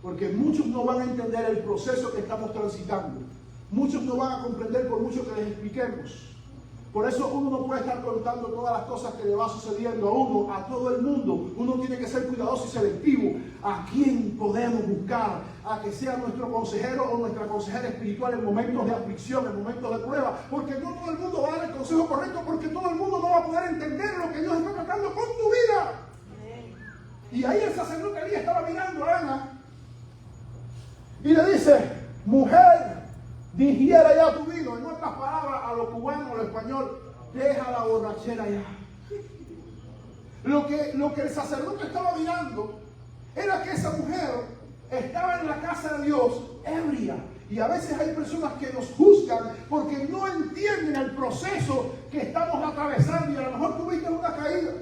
Porque muchos no van a entender el proceso que estamos transitando. Muchos no van a comprender por mucho que les expliquemos. Por eso uno no puede estar contando todas las cosas que le va sucediendo a uno, a todo el mundo. Uno tiene que ser cuidadoso y selectivo. ¿A quién podemos buscar? A que sea nuestro consejero o nuestra consejera espiritual en momentos de aflicción, en momentos de prueba. Porque no todo el mundo va a dar el consejo correcto, porque todo el mundo no va a poder entender lo que Dios está tratando con tu vida. Y ahí el sacerdote Elías estaba mirando a Ana y le dice, mujer, digiera ya tu vino. En otras palabras, a lo cubano, a lo español, deja la borrachera ya. Lo que el sacerdote estaba mirando era que esa mujer estaba en la casa de Dios ebria. Y a veces hay personas que nos juzgan porque no entienden el proceso que estamos atravesando, y a lo mejor tuviste una caída.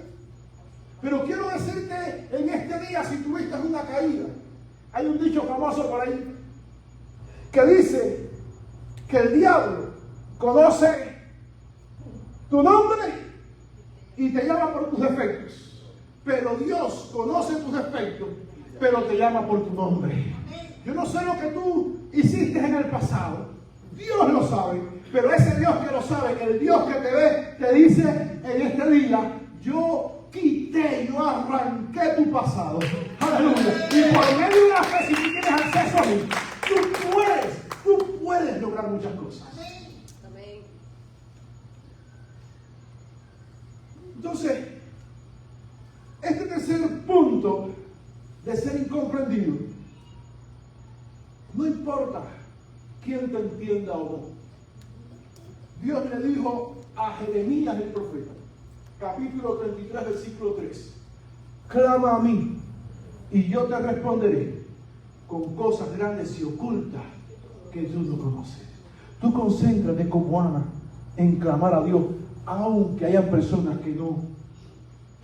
Pero quiero decirte en este día, si tuviste una caída, hay un dicho famoso por ahí que dice que el diablo conoce tu nombre y te llama por tus defectos, pero Dios conoce tus defectos, pero te llama por tu nombre. Yo no sé lo que tú hiciste en el pasado, Dios lo sabe, pero ese Dios que lo sabe, el Dios que te ve, te dice en este día, yo quité, yo arranqué tu pasado. Aleluya. Y por medio de la fe, si tú tienes acceso a mí, tú puedes lograr muchas cosas. Amén. Entonces, este tercer punto de ser incomprendido, no importa quién te entienda o no. Dios le dijo a Jeremías el profeta, capítulo 33, versículo 3, clama a mí y yo te responderé con cosas grandes y ocultas que tú no conoces. Tú concéntrate como Ana en clamar a Dios, aunque haya personas que no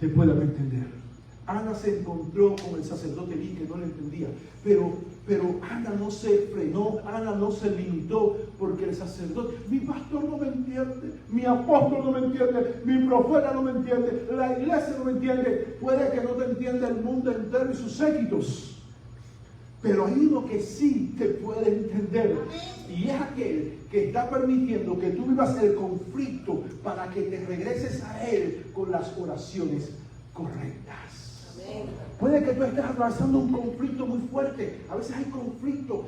te puedan entender. Ana se encontró con el sacerdote Elí, que no le entendía, pero Ana no se frenó, Ana no se limitó, porque el sacerdote, mi pastor no me entiende. entiende, mi apóstol no me entiende, mi profeta no me entiende, la iglesia no me entiende. Puede que no te entienda el mundo entero y sus séquitos, pero hay uno que sí te puede entender, y es aquel que está permitiendo que tú vivas el conflicto para que te regreses a Él con las oraciones correctas. Puede que tú estés atravesando un conflicto muy fuerte. A veces hay conflicto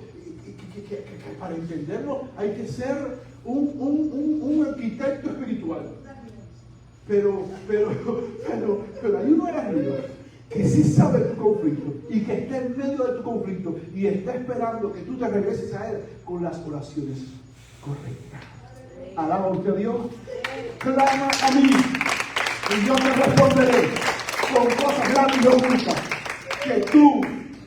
que para entenderlo hay que ser un arquitecto espiritual. Pero hay uno en la vida que sí sabe tu conflicto y que está en medio de tu conflicto y está esperando que tú te regreses a Él con las oraciones correctas. Alaba usted a Dios. Clama a mí y yo te responderé con cosas grandes y ocultas que tú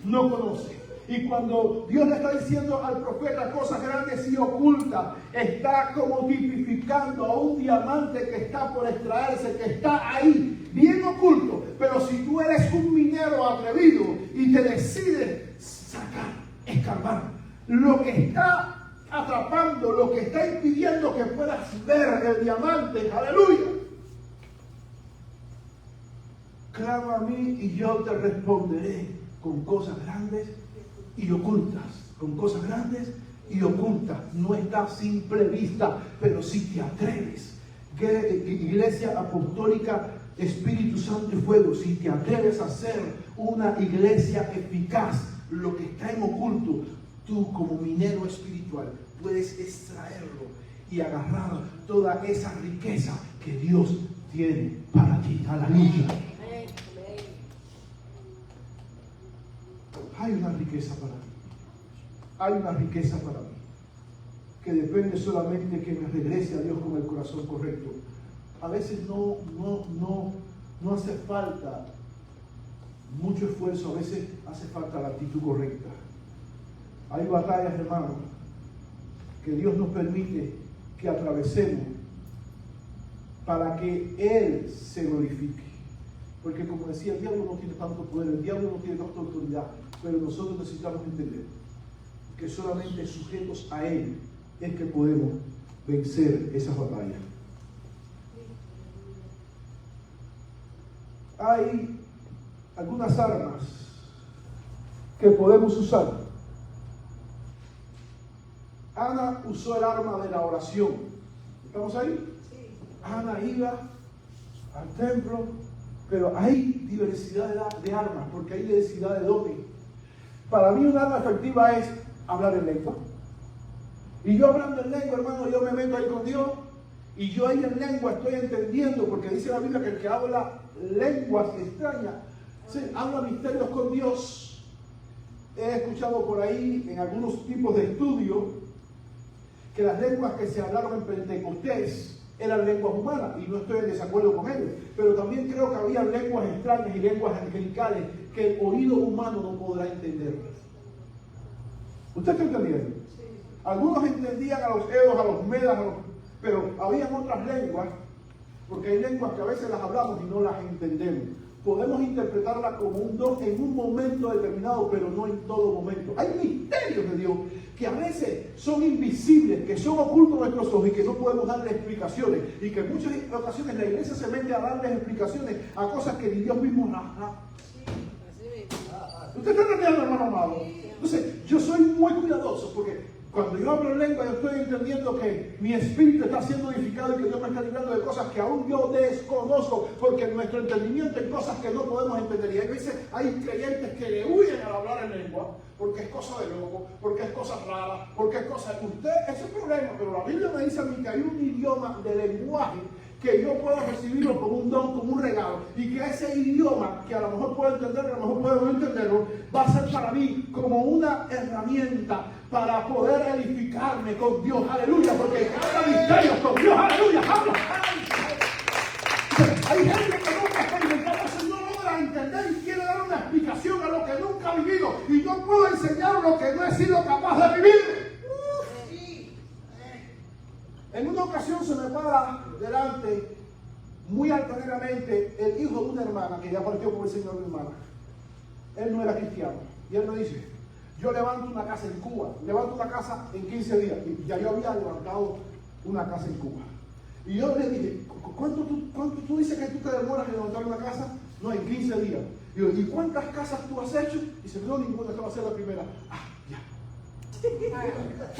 no conoces. Y cuando Dios le está diciendo al profeta cosas grandes y ocultas, está como tipificando a un diamante que está por extraerse, que está ahí, bien oculto. Pero si tú eres un minero atrevido y te decides sacar, escarbar, lo que está atrapando, lo que está impidiendo que puedas ver el diamante, aleluya, clama a mí y yo te responderé con cosas grandes y ocultas, con cosas grandes y ocultas. No está a simple vista, pero si te atreves, Iglesia Apostólica Espíritu Santo y Fuego, si te atreves a ser una iglesia eficaz, lo que está en oculto, tú como minero espiritual puedes extraerlo y agarrar toda esa riqueza que Dios tiene para ti. Aleluya. Hay una riqueza para mí. Hay una riqueza para mí. Que depende solamente que me regrese a Dios con el corazón correcto. A veces no hace falta mucho esfuerzo. A veces hace falta la actitud correcta. Hay batallas, hermanos, que Dios nos permite que atravesemos para que Él se glorifique. Porque como decía, el diablo no tiene tanto poder, el diablo no tiene tanta autoridad, pero nosotros necesitamos entender que solamente sujetos a Él es que podemos vencer esas batallas. Hay algunas armas que podemos usar. Ana usó el arma de la oración. ¿Estamos ahí? Sí. Ana iba al templo, pero hay diversidad de armas, porque hay diversidad de dones. Para mí un arma efectiva es hablar en lengua. Y yo hablando en lengua, hermano, yo me meto ahí con Dios. Y yo ahí en lengua estoy entendiendo, porque dice la Biblia que el que habla lenguas extrañas, habla misterios con Dios. He escuchado por ahí en algunos tipos de estudios que las lenguas que se hablaron en Pentecostés eran lenguas humanas, y no estoy en desacuerdo con ellos, pero también creo que había lenguas extrañas y lenguas angelicales que el oído humano no podrá entender. ¿Usted está entendiendo? Sí. Algunos entendían a los edos, a los medas, pero habían otras lenguas, porque hay lenguas que a veces las hablamos y no las entendemos. Podemos interpretarlas como un don en un momento determinado, pero no en todo momento. Hay misterios de Dios que a veces son invisibles, que son ocultos a nuestros ojos y que no podemos darle explicaciones. Y que en muchas ocasiones la iglesia se mete a darles explicaciones a cosas que ni Dios mismo da. ¿Usted está entendiendo, hermano amado? Entonces, yo soy muy cuidadoso porque cuando yo hablo en lengua, yo estoy entendiendo que mi espíritu está siendo edificado y que Dios me está librando de cosas que aún yo desconozco, porque en nuestro entendimiento hay cosas que no podemos entender. Y a veces hay creyentes que le huyen al hablar en lengua, porque es cosa de loco, porque es cosa rara, porque es cosa de usted, ese es el problema. Pero la Biblia me dice a mí que hay un idioma de lenguaje que yo puedo recibirlo como un don, como un regalo, y que ese idioma, que a lo mejor puedo entenderlo, a lo mejor puedo no entenderlo, va a ser para mí como una herramienta para poder edificarme con Dios, aleluya, porque habla misterios con Dios, aleluya, habla. Hay gente que nunca ha experimentado eso, no logra entender y quiere dar una explicación a lo que nunca ha vivido, y yo puedo enseñar lo que no he sido capaz de vivir. En una ocasión se me para delante, muy altaneramente, el hijo de una hermana que ya partió con el Señor, mi hermana. Él no era cristiano. Y él me dice, yo levanto una casa en Cuba, levanto una casa en 15 días. Y ya yo había levantado una casa en Cuba. Y yo le dije, ¿cuánto tú dices que tú te demoras en levantar una casa? No, en 15 días. Digo, ¿y cuántas casas tú has hecho? Y dice, no, ninguna, esta va a ser la primera. Ah, ya.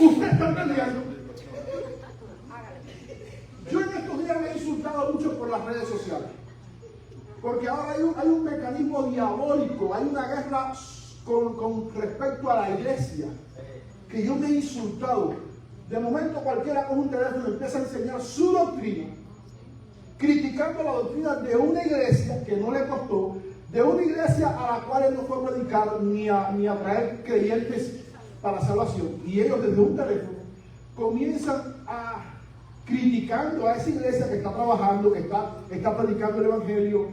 Usted está entendiendo. Yo en estos días me he insultado mucho por las redes sociales. Porque ahora hay un mecanismo diabólico, hay una guerra con respecto a la iglesia, que yo me he insultado. De momento cualquiera con un teléfono empieza a enseñar su doctrina, criticando la doctrina de una iglesia que no le costó, de una iglesia a la cual él no fue a predicar ni a traer creyentes para salvación. Y ellos desde un teléfono comienzan a criticando a esa iglesia que está trabajando, que está predicando el evangelio,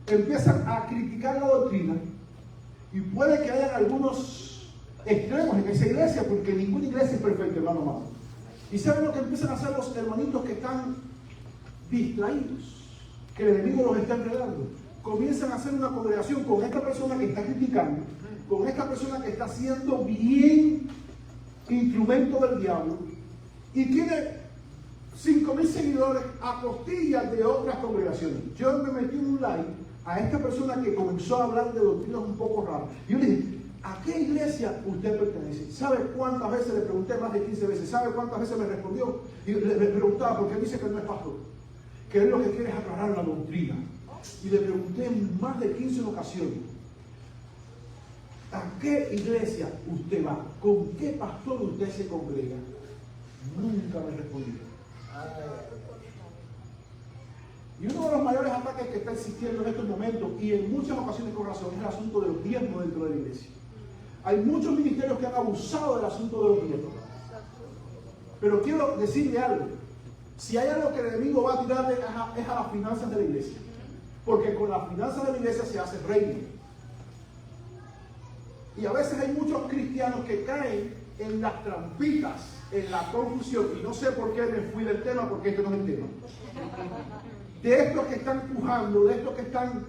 empiezan a criticar la doctrina. Y puede que hayan algunos extremos en esa iglesia, porque ninguna iglesia es perfecta, hermano amado. ¿Y saben lo que empiezan a hacer los hermanitos que están distraídos? Que el enemigo los está enredando. Comienzan a hacer una congregación con esta persona que está criticando, con esta persona que está siendo bien instrumento del diablo, y tiene 5,000 seguidores a costillas de otras congregaciones. Yo me metí un like a esta persona que comenzó a hablar de doctrinas un poco raras. Yo le dije, ¿a qué iglesia usted pertenece? ¿Sabe cuántas veces le pregunté? Más de 15 veces. ¿Sabe cuántas veces me respondió? Y le preguntaba, porque él dice que no es pastor, que él lo que quiere es aclarar la doctrina. Y le pregunté en más de 15 ocasiones, ¿a qué iglesia usted va? ¿Con qué pastor usted se congrega? Nunca me respondió. Y uno de los mayores ataques que está existiendo en estos momentos, y en muchas ocasiones con razón, es el asunto de los diezmos dentro de la iglesia. Hay muchos ministerios que han abusado del asunto de los diezmos. Pero quiero decirle algo. Si hay algo que el enemigo va a tirarle es a las finanzas de la iglesia. Porque con las finanzas de la iglesia se hace reino. Y a veces hay muchos cristianos que caen en las trampitas, en la confusión. Y no sé por qué me fui del tema, porque este no es el tema. De estos que están pujando, de estos que están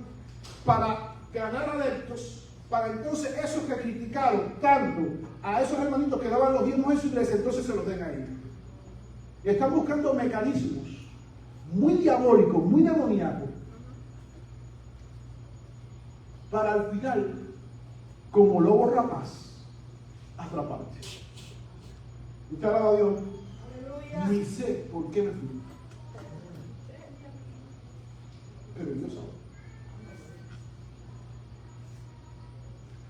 para ganar adeptos, para entonces esos que criticaron tanto a esos hermanitos que daban los diezmos en su iglesia, entonces se los den a ellos. Y están buscando mecanismos muy diabólicos, muy demoníacos, para al final, como lobo rapaz, atraparte. ¿Usted alaba a Dios? Ni sé por qué me fui. Pero Dios sabe.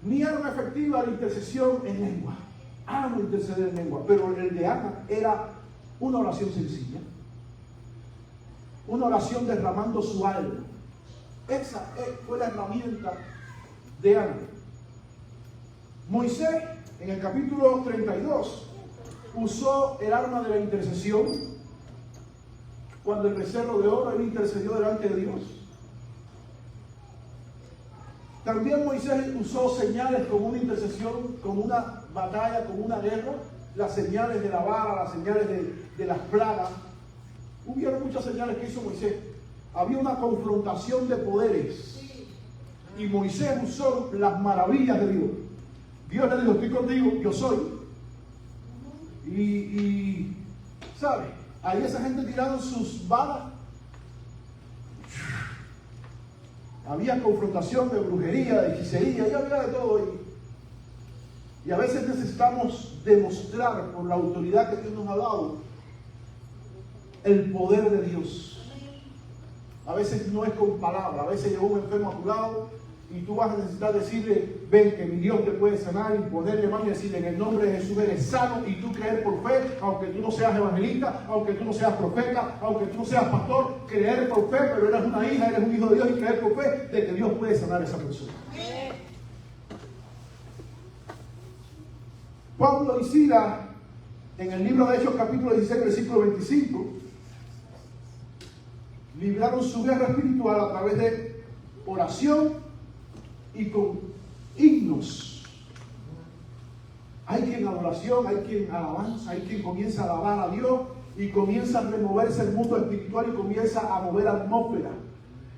Mi arma efectiva, la intercesión en lengua. Amo interceder en lengua, pero el de Ana era una oración sencilla. Una oración derramando su alma. Esa fue la herramienta de Ana. Moisés, en el capítulo 32, usó el arma de la intercesión. Cuando el becerro de oro, él intercedió delante de Dios. También Moisés usó señales como una intercesión, como una batalla, como una guerra. Las señales de la vara, las señales de las plagas. Hubieron muchas señales que hizo Moisés. Había una confrontación de poderes. Y Moisés usó las maravillas de Dios. Dios le dijo, estoy contigo, yo soy. Y ¿sabe? Ahí esa gente tiraron sus varas. Había confrontación de brujería, de hechicería, y había de todo. Y a veces necesitamos demostrar por la autoridad que Dios nos ha dado el poder de Dios. A veces no es con palabras, a veces llegó un enfermo a tu lado y tú vas a necesitar decirle, ven que mi Dios te puede sanar, y ponerle mano y decirle, en el nombre de Jesús eres sano, y tú creer por fe, aunque tú no seas evangelista, aunque tú no seas profeta, aunque tú no seas pastor, creer por fe, pero eres una hija, eres un hijo de Dios, y creer por fe de que Dios puede sanar a esa persona. Pablo y Silas, en el libro de Hechos capítulo 16, versículo 25, libraron su guerra espiritual a través de oración y con himnos. Hay quien adoración, hay quien alabanza, hay quien comienza a alabar a Dios y comienza a removerse el mundo espiritual y comienza a mover la atmósfera.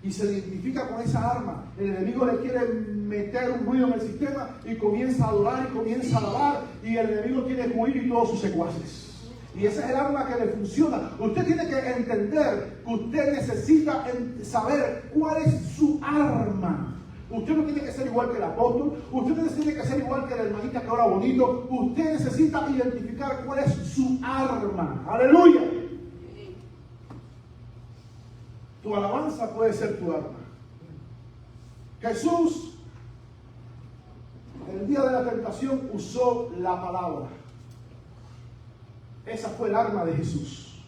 Y se identifica con esa arma. El enemigo le quiere meter un ruido en el sistema y comienza a adorar y comienza a alabar, y el enemigo quiere huir y todos sus secuaces. Y ese es el arma que le funciona. Usted tiene que entender que usted necesita saber cuál es su arma. Usted no tiene que ser igual que el apóstol. Usted no tiene que ser igual que la hermanita que ora bonito. Usted necesita identificar cuál es su arma. ¡Aleluya! Tu alabanza puede ser tu arma. Jesús, el día de la tentación, usó la palabra. Esa fue el arma de Jesús.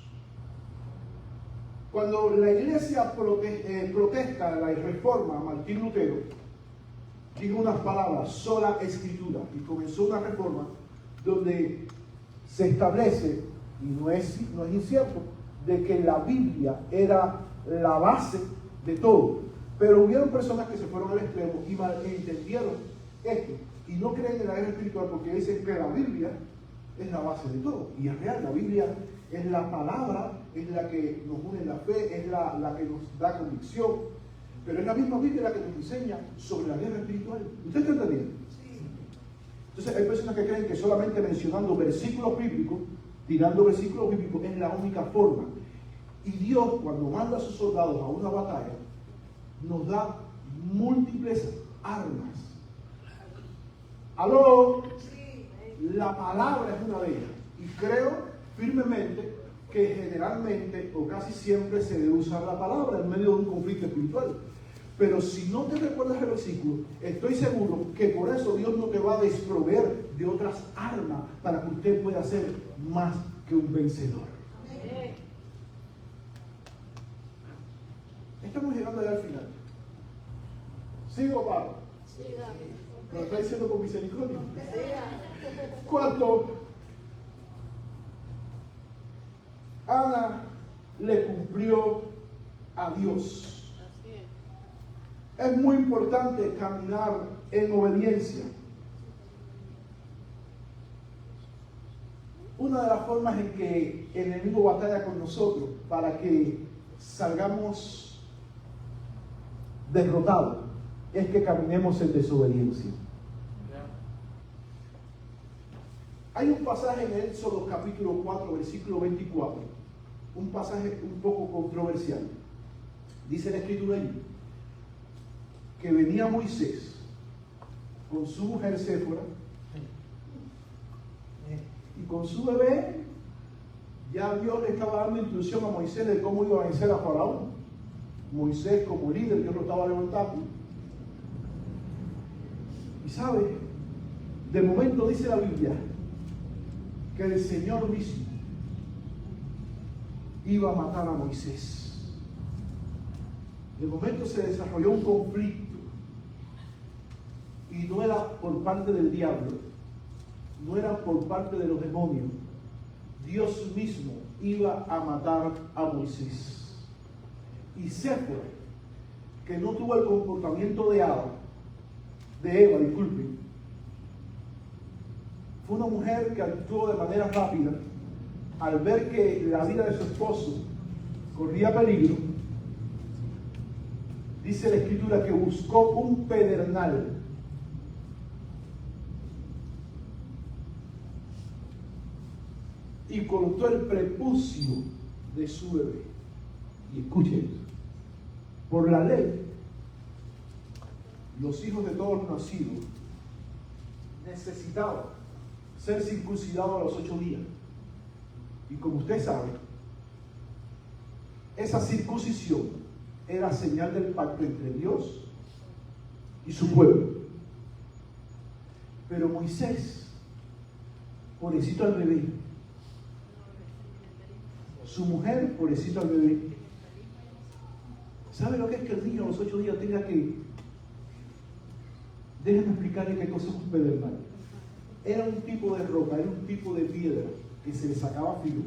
Cuando la iglesia protesta la reforma a Martín Lutero, dijo unas palabras, sola escritura, y comenzó una reforma donde se establece, y no es incierto, de que la Biblia era la base de todo. Pero hubieron personas que se fueron al extremo y malentendieron esto, y no creen en la guerra espiritual porque dicen que la Biblia es la base de todo. Y es real, la Biblia es la palabra, es la que nos une en la fe, es la que nos da convicción. Pero es la misma Biblia la que nos enseña sobre la guerra espiritual. ¿Usted está entendiendo? Sí. Entonces hay personas que creen que solamente mencionando versículos bíblicos, tirando versículos bíblicos, es la única forma. Y Dios, cuando manda a sus soldados a una batalla, nos da múltiples armas. ¿Aló? La palabra es una de ellas. Y creo firmemente que generalmente o casi siempre se debe usar la palabra en medio de un conflicto espiritual. Pero si no te recuerdas el versículo, estoy seguro que por eso Dios no te va a desproveer de otras armas para que usted pueda ser más que un vencedor. Estamos llegando ya al final. ¿Sigo, Pablo? ¿Me lo está diciendo con misericordia? Cuarto, Ana le cumplió a Dios. Es muy importante caminar en obediencia. Una de las formas en que el enemigo batalla con nosotros para que salgamos derrotados es que caminemos en desobediencia. Hay un pasaje en Éxodo capítulo 4, versículo 24, un pasaje un poco controversial. Dice la escritura allí que venía Moisés con su mujer Séfora y con su bebé. Ya Dios le estaba dando instrucción a Moisés de cómo iba a vencer a Faraón. Moisés como líder, Dios lo estaba levantando. Y sabe, de momento dice la Biblia que el Señor mismo iba a matar a Moisés. De momento se desarrolló un conflicto y no era por parte del diablo, no era por parte de los demonios. Dios mismo iba a matar a Moisés. Y Séfora, que no tuvo el comportamiento de Eva, disculpen, fue una mujer que actuó de manera rápida al ver que la vida de su esposo corría peligro. Dice la escritura que buscó un pedernal y cortó el prepucio de su bebé. Y escuchen, por la ley, los hijos de todos los nacidos necesitaban ser circuncidados a los 8 días. Y como usted sabe, esa circuncisión era señal del pacto entre Dios y su pueblo. Pero Moisés, pobrecito al bebé, su mujer, pobrecito al bebé, ¿sabe lo que es que el niño a los 8 días tenga que... Déjenme explicarle qué cosa es un pedernal. Era un tipo de roca, era un tipo de piedra que se le sacaba filo.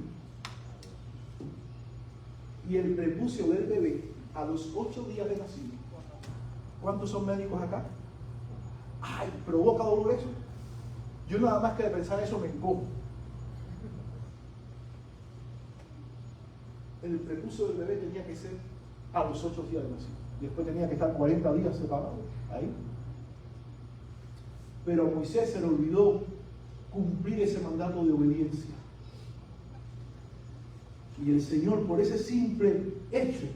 Y el prepucio del bebé a los 8 días de nacido. ¿Cuántos son médicos acá? ¡Ay! ¿Provoca dolor eso? Yo nada más que de pensar eso me encojo. El prepucio del bebé tenía que ser a los 8 días de nacido. Después tenía que estar 40 días separado. Ahí. Pero a Moisés se le olvidó cumplir ese mandato de obediencia. Y el Señor, por ese simple hecho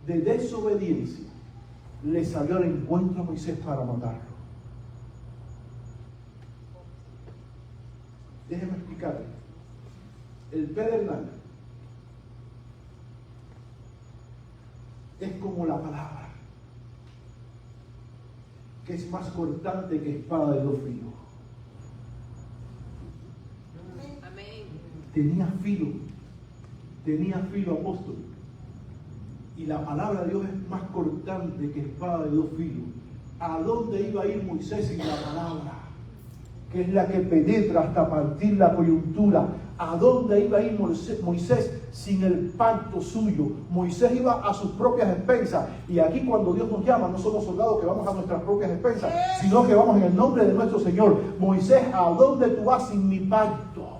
de desobediencia, le salió al encuentro a Moisés para matarlo. Déjeme explicarle. El pedernal es como la palabra, que es más cortante que espada de dos filos. Tenía filo, apóstol. Y la palabra de Dios es más cortante que espada de dos filos. ¿A dónde iba a ir Moisés sin la palabra? Que es la que penetra hasta partir la coyuntura. ¿A dónde iba a ir Moisés sin el pacto suyo? Moisés iba a sus propias expensas. Y aquí cuando Dios nos llama, no somos soldados que vamos a nuestras propias expensas, sino que vamos en el nombre de nuestro Señor. Moisés, ¿a dónde tú vas sin mi pacto?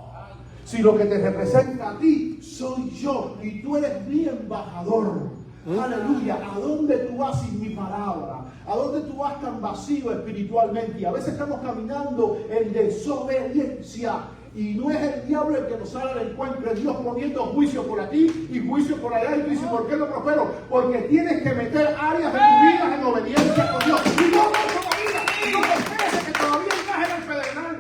Si lo que te representa a ti soy yo y tú eres mi embajador. Aleluya. ¿A dónde tú vas sin mi palabra? ¿A dónde tú vas tan vacío espiritualmente? Y a veces estamos caminando en desobediencia. Y no es el diablo el que nos sale al encuentro, es Dios poniendo juicio por aquí y juicio por allá. Y tú dices, ¿por qué no prospero? Porque tienes que meter áreas de tu vida en obediencia con Dios. Y no todavía, no te esperes que todavía estás en el pedernal.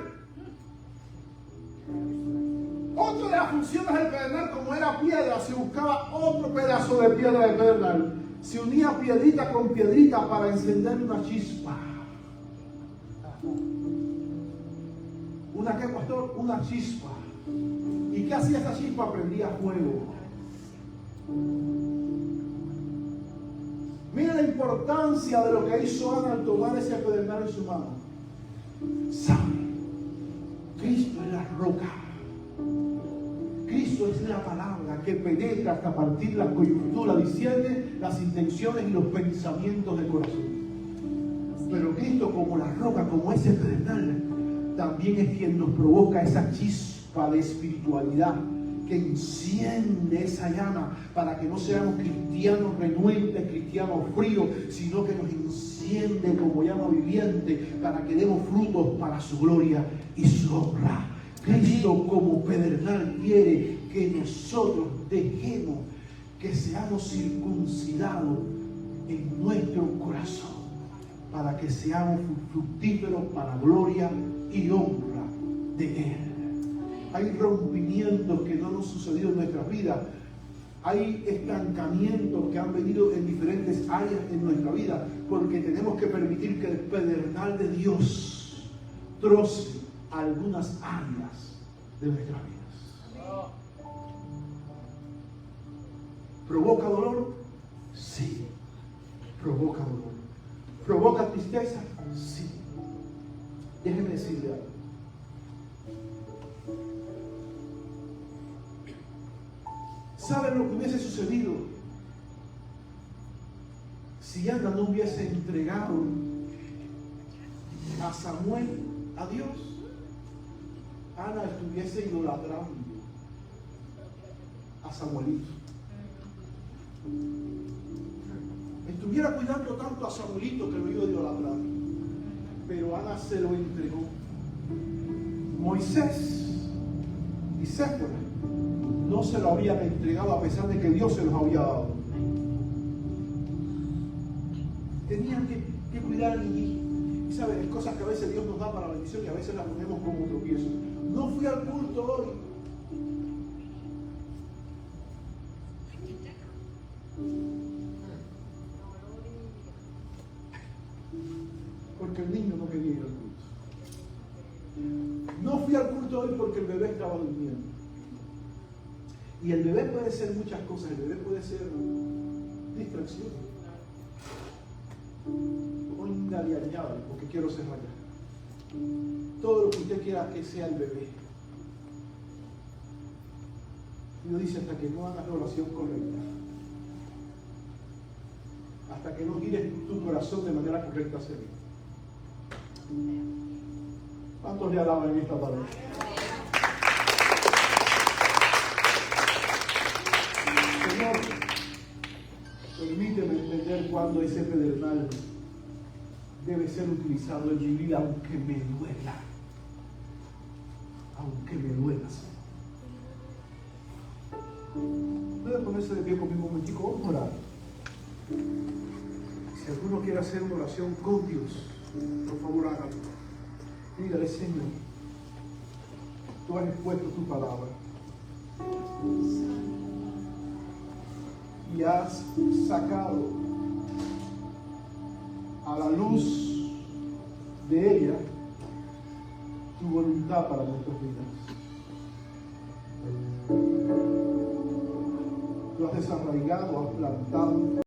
Otra de las funciones del pedernal, como era piedra, se buscaba otro pedazo de piedra del pedernal. Se unía piedrita con piedrita para encender una chispa. ¿Una qué, pastor? Una chispa. ¿Y qué hacía esa chispa? Prendía fuego. Mira la importancia de lo que hizo Ana al tomar ese pedernal en su mano. ¿Sabe? Cristo es la roca. Cristo es la palabra que penetra hasta partir la coyuntura, discierne las intenciones y los pensamientos del corazón. Pero Cristo, como la roca, como ese pedernal, también es quien nos provoca esa chispa de espiritualidad que enciende esa llama para que no seamos cristianos renuentes, cristianos fríos, sino que nos enciende como llama viviente para que demos frutos para su gloria y su honra. Cristo como pedernal quiere que nosotros dejemos que seamos circuncidados en nuestro corazón para que seamos fructíferos para gloria y honra de Él. Hay rompimientos que no han sucedido en nuestras vidas. Hay estancamientos que han venido en diferentes áreas en nuestra vida porque tenemos que permitir que el pedernal de Dios troce algunas áreas de nuestras vidas. ¿Provoca dolor? Sí. Provoca dolor. ¿Provoca tristeza? Sí. Déjeme decirle algo. ¿Saben lo que hubiese sucedido si Ana no hubiese entregado a Samuel a Dios? Ana estuviese idolatrando a Samuelito. Estuviera cuidando tanto a Samuelito que lo iba a idolatrar. Pero Ana se lo entregó. Moisés y Séfora no se lo habían entregado a pesar de que Dios se los había dado. Tenían que cuidar al niñito. Y saben, hay cosas que a veces Dios nos da para la bendición y a veces las ponemos como tropiezo. No fui al culto hoy. Porque el niño no quería ir al culto. No fui al culto hoy porque el bebé estaba durmiendo. Y el bebé puede ser muchas cosas. El bebé puede ser distracción. Onda de añade, porque quiero ser allá. Todo lo que usted quiera que sea el bebé. Dios dice hasta que no hagas la oración correcta. Hasta que no gires tu corazón de manera correcta hacia Dios. ¿Cuántos le alaban en esta tarde? Señor, permíteme entender cuándo ese pedernal debe ser utilizado en mi vida, aunque me duela. Aunque me duela, Señor. ponerse de pie conmigo un momentico, vamos a orar. Si alguno quiere hacer una oración con Dios, por favor hágalo. Dígale, Señor, tú has expuesto tu palabra y has sacado a la luz de ella tu voluntad para nuestras vidas. Tú has desarraigado, has plantado